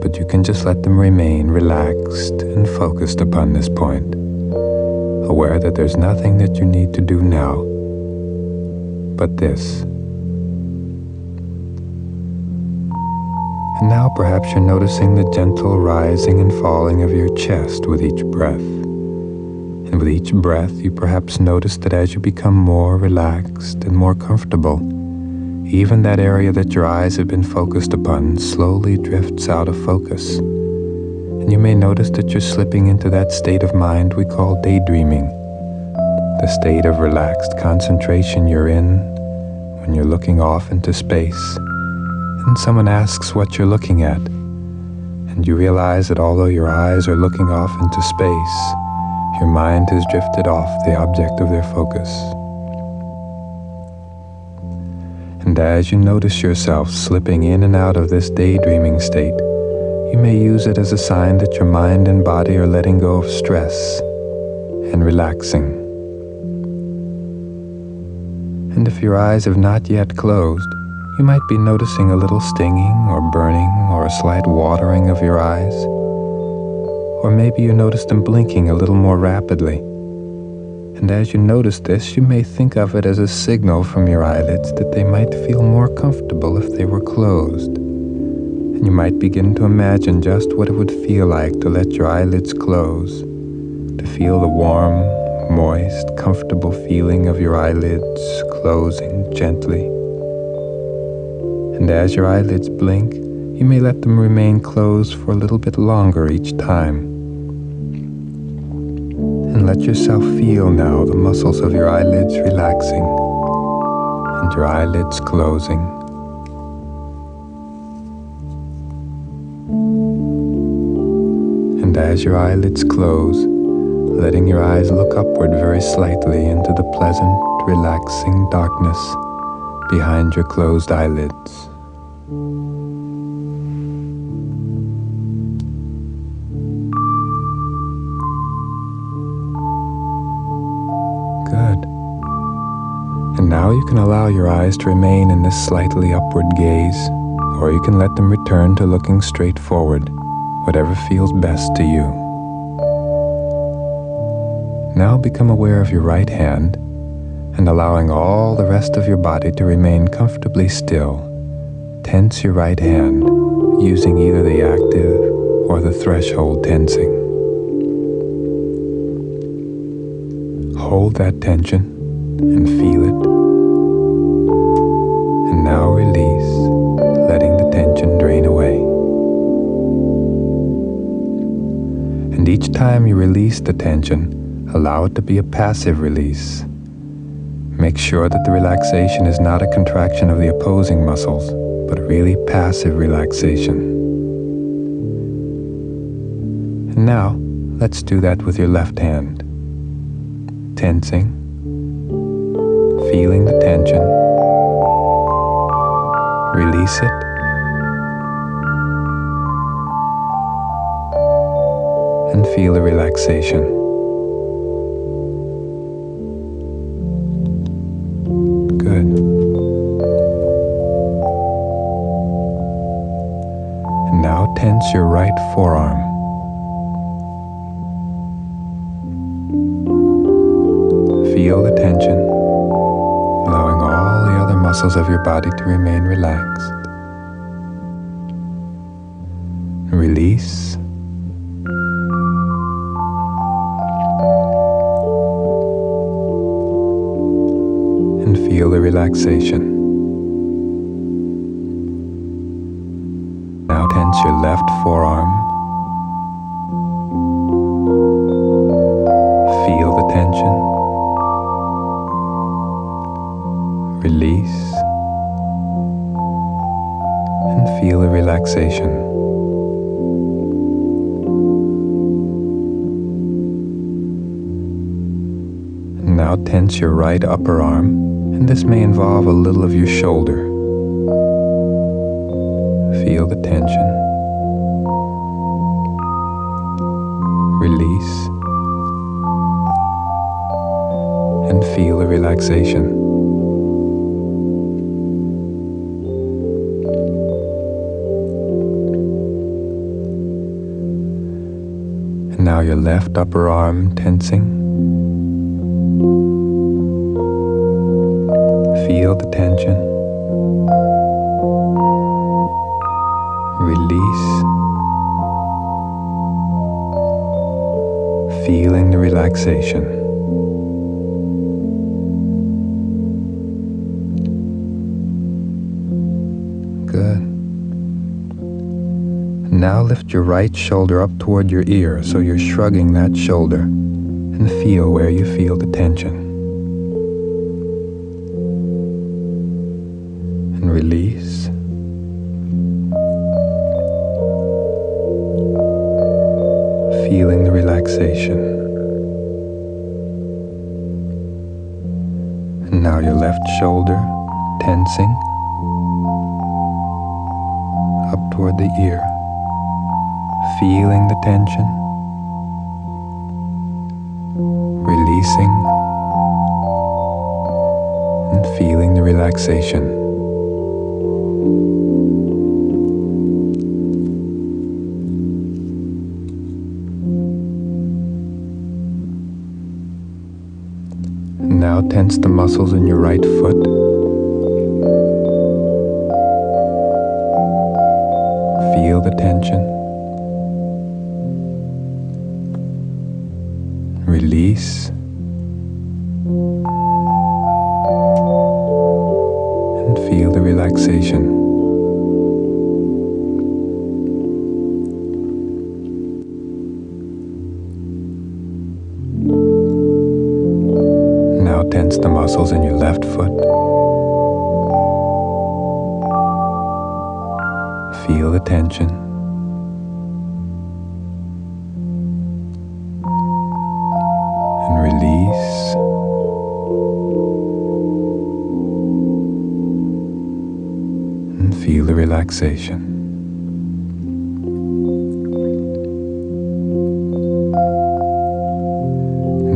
but you can just let them remain relaxed and focused upon this point, aware that there's nothing that you need to do now but this. And now perhaps you're noticing the gentle rising and falling of your chest with each breath. And with each breath, you perhaps notice that as you become more relaxed and more comfortable, even that area that your eyes have been focused upon slowly drifts out of focus. And you may notice that you're slipping into that state of mind we call daydreaming, the state of relaxed concentration you're in when you're looking off into space, and someone asks what you're looking at, and you realize that although your eyes are looking off into space, your mind has drifted off the object of their focus. And as you notice yourself slipping in and out of this daydreaming state, you may use it as a sign that your mind and body are letting go of stress and relaxing. And if your eyes have not yet closed, you might be noticing a little stinging or burning or a slight watering of your eyes. Or maybe you notice them blinking a little more rapidly. And as you notice this, you may think of it as a signal from your eyelids that they might feel more comfortable if they were closed. And you might begin to imagine just what it would feel like to let your eyelids close, to feel the warm, moist, comfortable feeling of your eyelids closing gently. And as your eyelids blink, you may let them remain closed for a little bit longer each time. And let yourself feel now the muscles of your eyelids relaxing and your eyelids closing. And as your eyelids close, letting your eyes look upward very slightly into the pleasant, relaxing darkness behind your closed eyelids. Good. And now you can allow your eyes to remain in this slightly upward gaze, or you can let them return to looking straight forward, whatever feels best to you. Now become aware of your right hand and allowing all the rest of your body to remain comfortably still. Tense your right hand using either the active or the threshold tensing. Hold that tension and feel it. And now release, letting the tension drain away. And each time you release the tension, allow it to be a passive release. Make sure that the relaxation is not a contraction of the opposing muscles, but really passive relaxation. And now, let's do that with your left hand. Tensing, feeling the tension, release it, and feel the relaxation. Good. And now tense your right forearm. Feel the tension, allowing all the other muscles of your body to remain relaxed. Release. And feel the relaxation. Now tense your left forearm. Feel the tension. Release. And feel the relaxation. And now tense your right upper arm, and this may involve a little of your shoulder. Feel the tension. Release. And feel the relaxation. And now your left upper arm tensing. Feel the tension. Release. Feeling the relaxation. Good. Now lift your right shoulder up toward your ear so you're shrugging that shoulder, and feel where you feel the tension. And release. Feeling the relaxation. And now your left shoulder tensing up toward the ear. Feeling the tension. Releasing. And feeling the relaxation. Now tense the muscles in your right foot. Feel the tension. Release. And feel the relaxation. Now tense the muscles in your left foot. Feel the tension. And release. And feel the relaxation.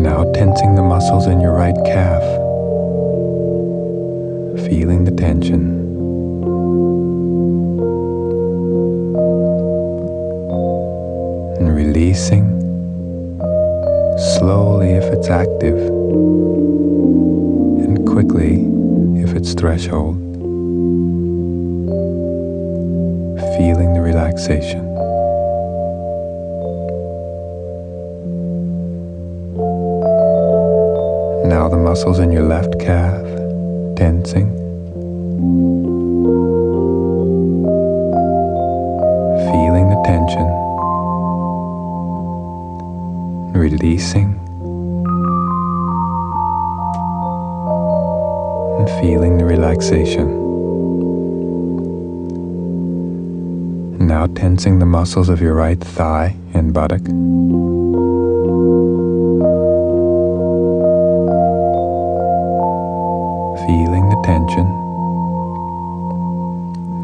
Now tensing the muscles in your right calf, feeling the tension. And releasing, slowly if it's active, and quickly if it's threshold. Feeling the relaxation. Now the muscles in your left calf, tensing. Feeling the tension. Releasing. And feeling the relaxation. Now tensing the muscles of your right thigh and buttock. Feeling the tension,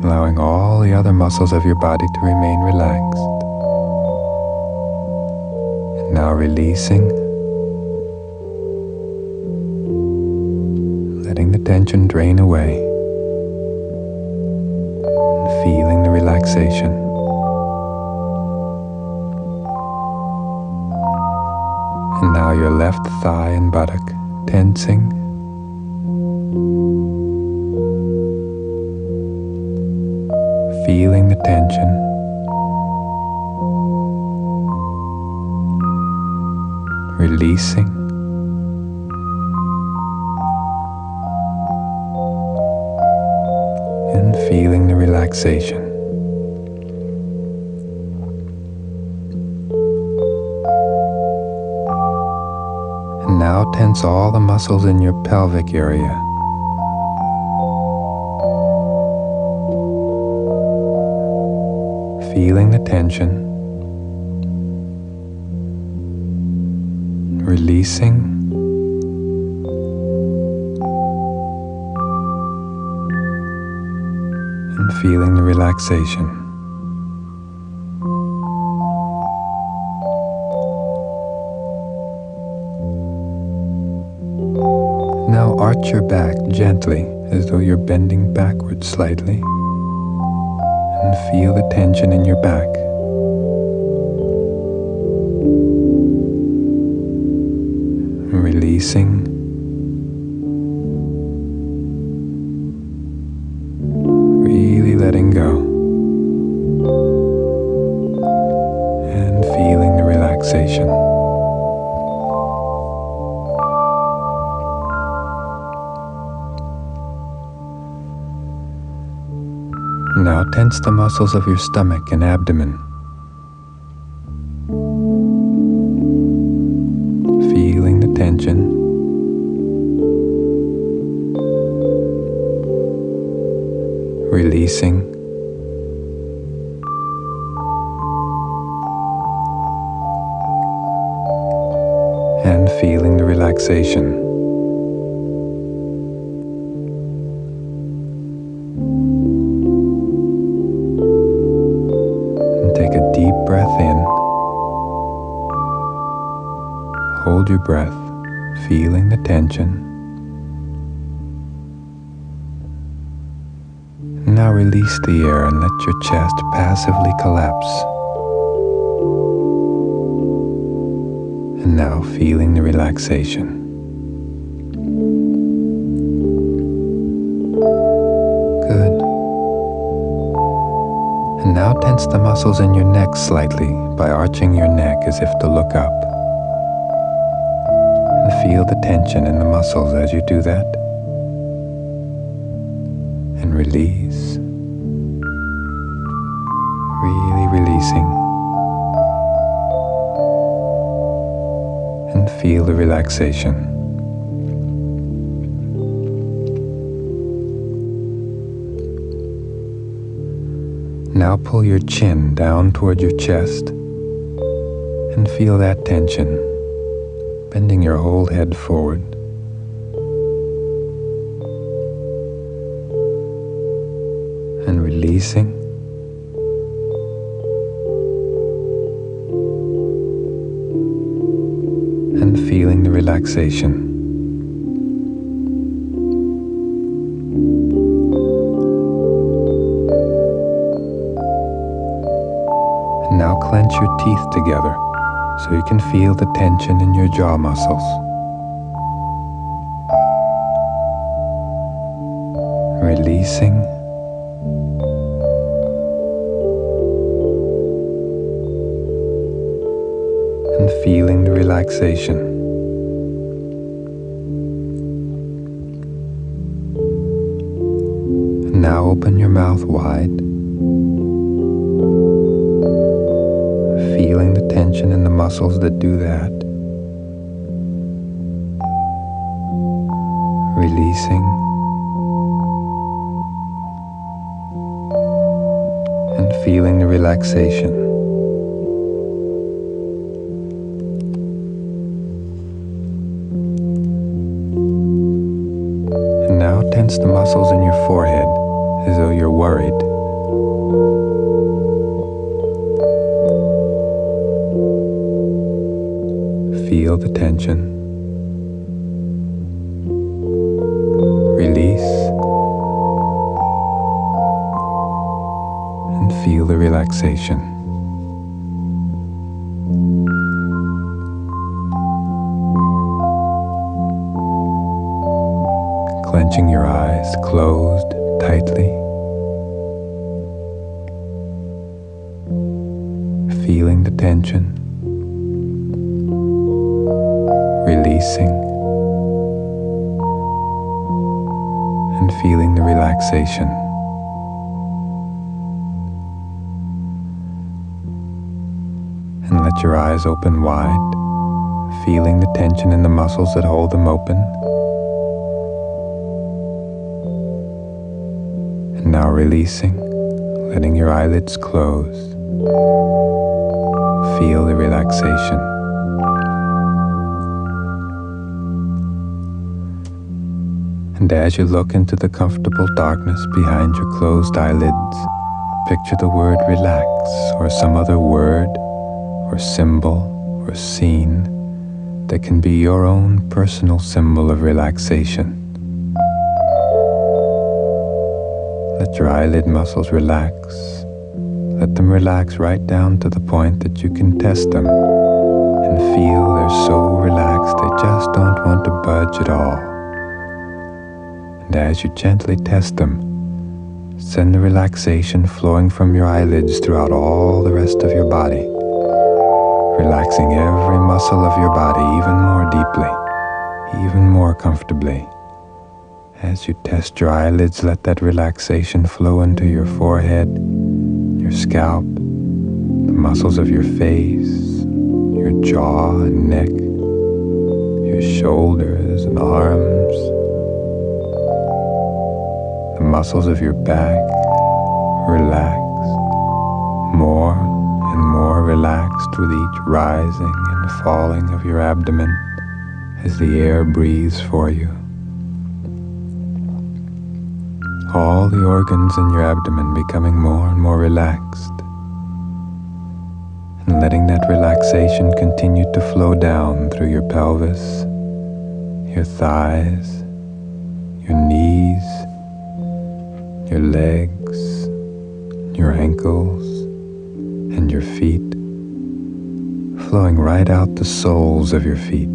allowing all the other muscles of your body to remain relaxed. And now releasing, letting the tension drain away, and feeling the relaxation. And now your left thigh and buttock tensing. Feeling the tension. Releasing. And feeling the relaxation. And now tense all the muscles in your pelvic area. Feeling the tension, releasing, and feeling the relaxation. Now arch your back gently as though you're bending backwards slightly. And feel the tension in your back. Releasing. letting go and feeling the relaxation. Now tense the muscles of your stomach and abdomen. Feeling the tension. Releasing. And feeling the relaxation. Take a deep breath in. Hold your breath, feeling the tension. Now release the air and let your chest passively collapse. And now feeling the relaxation. Good. And now tense the muscles in your neck slightly by arching your neck as if to look up. And feel the tension in the muscles as you do that. And release. Really releasing. And feel the relaxation. Now pull your chin down toward your chest and feel that tension, bending your whole head forward. And releasing. And feeling the relaxation. And now clench your teeth together so you can feel the tension in your jaw muscles. Releasing. And feeling the relaxation. And now open your mouth wide, feeling the tension in the muscles that do that. Releasing. And feeling the relaxation. Now tense the muscles in your forehead as though you're worried. Feel the tension. Release. And feel the relaxation. Clenching your eyes closed tightly. Feeling the tension. Releasing. And feeling the relaxation. And let your eyes open wide, feeling the tension in the muscles that hold them open. And now releasing, letting your eyelids close. Feel the relaxation. And as you look into the comfortable darkness behind your closed eyelids, picture the word relax or some other word or symbol or scene that can be your own personal symbol of relaxation. Let your eyelid muscles relax. Let them relax right down to the point that you can test them and feel they're so relaxed they just don't want to budge at all. And as you gently test them, Send the relaxation flowing from your eyelids throughout all the rest of your body, relaxing every muscle of your body even more deeply, even more comfortably. As you test your eyelids, let that relaxation flow into your forehead, your scalp, the muscles of your face, your jaw and neck, your shoulders and arms, the muscles of your back. Relax, more and more relaxed with each rising and falling of your abdomen as the air breathes for you. All the organs in your abdomen becoming more and more relaxed, and letting that relaxation continue to flow down through your pelvis, your thighs, your knees, your legs, your ankles, and your feet, flowing right out the soles of your feet.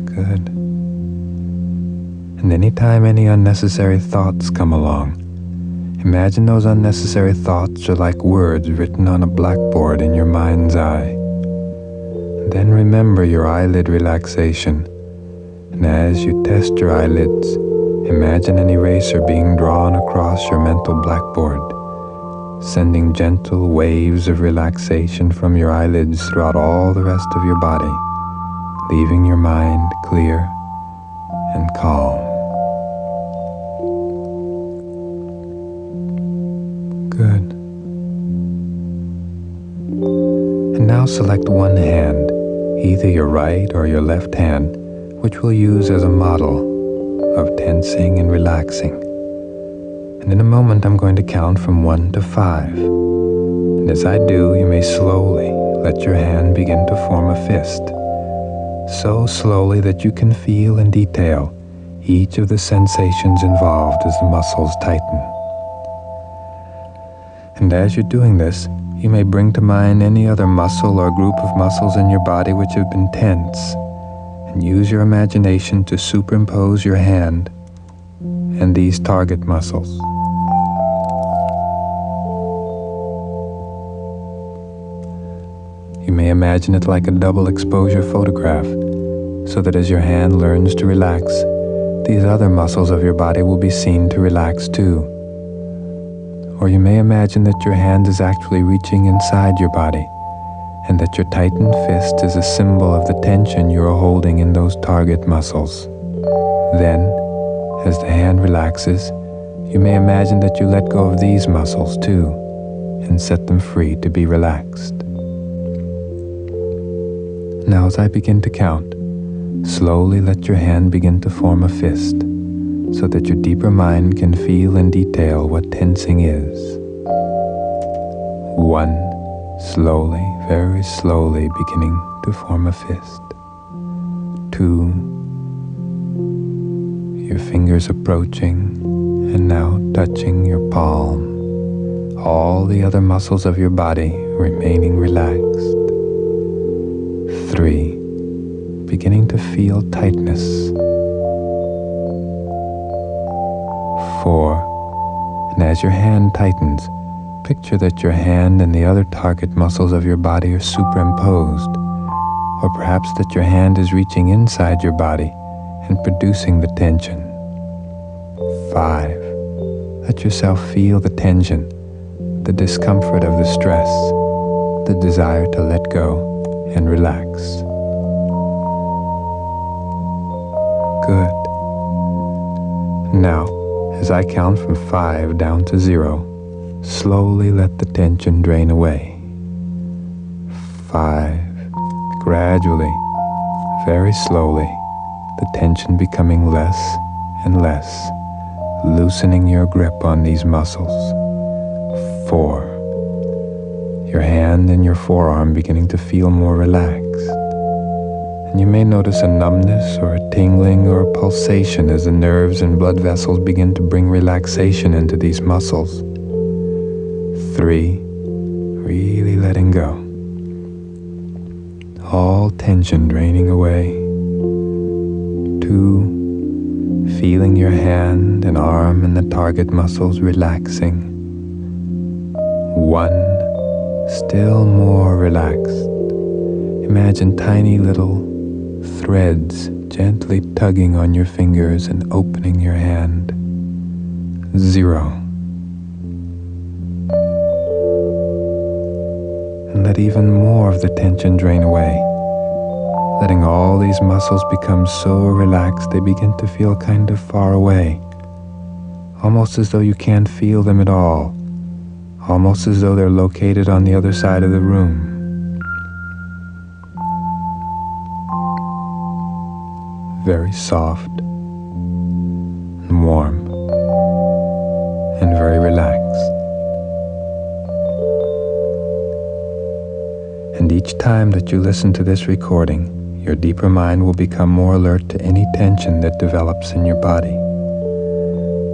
Good. And anytime any unnecessary thoughts come along, imagine those unnecessary thoughts are like words written on a blackboard in your mind's eye. And then remember your eyelid relaxation, and as you test your eyelids, imagine an eraser being drawn across your mental blackboard, sending gentle waves of relaxation from your eyelids throughout all the rest of your body, leaving your mind clear and calm. Good. And now select one hand, either your right or your left hand, which we'll use as a model of tensing and relaxing. And in a moment I'm going to count from 1 to 5. And as I do, you may slowly let your hand begin to form a fist, so slowly that you can feel in detail each of the sensations involved as the muscles tighten. And as you're doing this, you may bring to mind any other muscle or group of muscles in your body which have been tense, and use your imagination to superimpose your hand and these target muscles. You may imagine it like a double exposure photograph, so that as your hand learns to relax, these other muscles of your body will be seen to relax too. Or you may imagine that your hand is actually reaching inside your body, and that your tightened fist is a symbol of the tension you are holding in those target muscles. Then, as the hand relaxes, you may imagine that you let go of these muscles too, and set them free to be relaxed. Now as I begin to count, slowly let your hand begin to form a fist, so that your deeper mind can feel in detail what tensing is. 1, slowly, very slowly beginning to form a fist. 2, your fingers approaching and now touching your palm. All the other muscles of your body remaining relaxed. 3, beginning to feel tightness. 4, and as your hand tightens, picture that your hand and the other target muscles of your body are superimposed, or perhaps that your hand is reaching inside your body and producing the tension. 5, let yourself feel the tension, the discomfort of the stress, the desire to let go and relax. Good. Now, as I count from 5 down to 0, slowly let the tension drain away. 5, gradually, very slowly, the tension becoming less and less, loosening your grip on these muscles. 4, your hand and your forearm beginning to feel more relaxed. And you may notice a numbness or a tingling or a pulsation as the nerves and blood vessels begin to bring relaxation into these muscles. 3, really letting go. All tension draining away. 2, feeling your hand and arm and the target muscles relaxing. 1, still more relaxed. Imagine tiny little threads gently tugging on your fingers and opening your hand. 0. And let even more of the tension drain away. Letting all these muscles become so relaxed they begin to feel kind of far away. Almost as though you can't feel them at all. Almost as though they're located on the other side of the room. Very soft and warm and very relaxed. And each time that you listen to this recording, your deeper mind will become more alert to any tension that develops in your body.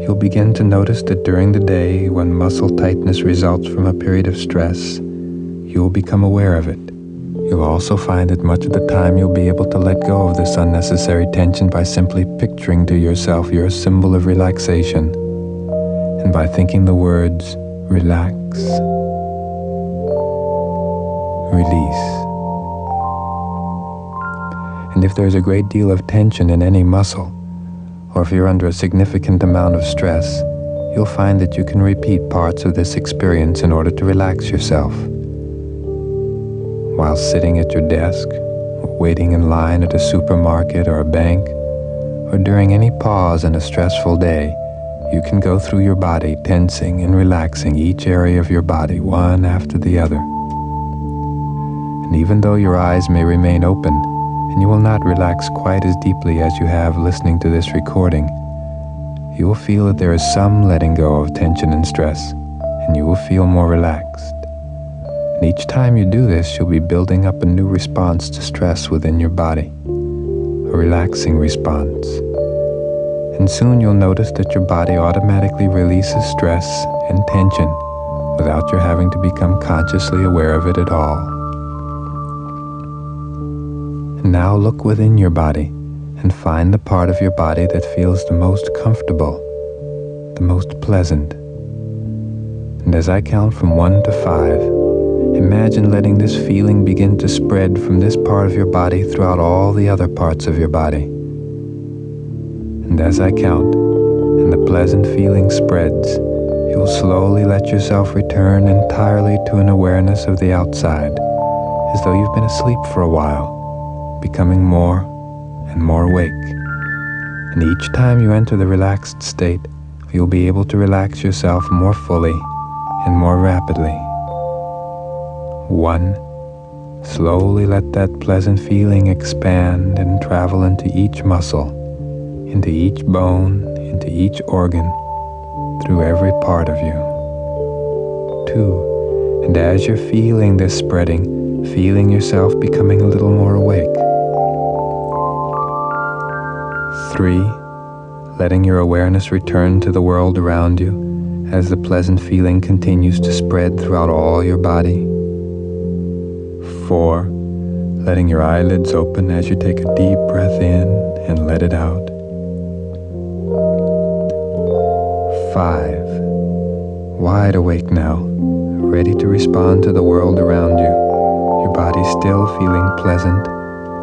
You'll begin to notice that during the day, when muscle tightness results from a period of stress, you will become aware of it. You'll also find that much of the time you'll be able to let go of this unnecessary tension by simply picturing to yourself you're a symbol of relaxation, and by thinking the words, relax, release. And if there's a great deal of tension in any muscle, or if you're under a significant amount of stress, you'll find that you can repeat parts of this experience in order to relax yourself. While sitting at your desk, waiting in line at a supermarket or a bank, or during any pause in a stressful day, you can go through your body tensing and relaxing each area of your body one after the other. And even though your eyes may remain open, and you will not relax quite as deeply as you have listening to this recording, you will feel that there is some letting go of tension and stress, and you will feel more relaxed. And each time you do this, you'll be building up a new response to stress within your body, a relaxing response. And soon you'll notice that your body automatically releases stress and tension without your having to become consciously aware of it at all. And now look within your body and find the part of your body that feels the most comfortable, the most pleasant. And as I count from 1 to 5, imagine letting this feeling begin to spread from this part of your body throughout all the other parts of your body. And as I count, and the pleasant feeling spreads, you'll slowly let yourself return entirely to an awareness of the outside, as though you've been asleep for a while, becoming more and more awake. And each time you enter the relaxed state, you'll be able to relax yourself more fully and more rapidly. 1. Slowly let that pleasant feeling expand and travel into each muscle, into each bone, into each organ, through every part of you. 2. And as you're feeling this spreading, feeling yourself becoming a little more awake. 3. Letting your awareness return to the world around you as the pleasant feeling continues to spread throughout all your body. 4. Letting your eyelids open as you take a deep breath in and let it out. 5. Wide awake now, ready to respond to the world around you, your body still feeling pleasant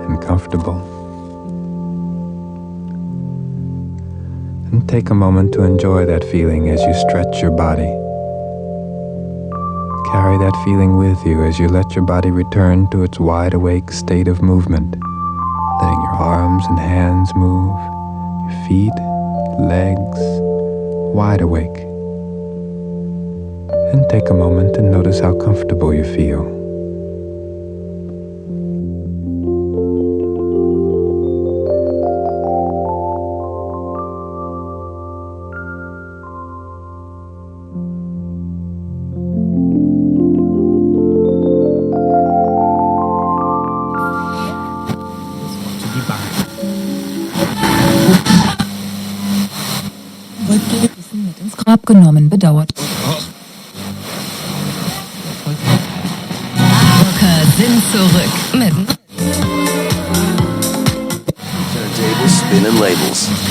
and comfortable. And take a moment to enjoy that feeling as you stretch your body. Carry that feeling with you as you let your body return to its wide-awake state of movement, letting your arms and hands move, your feet, legs, wide awake. And take a moment and notice how comfortable you feel. Mit ins Grab genommen, bedauert. Rocker sind zurück mit Turntables, spinning labels.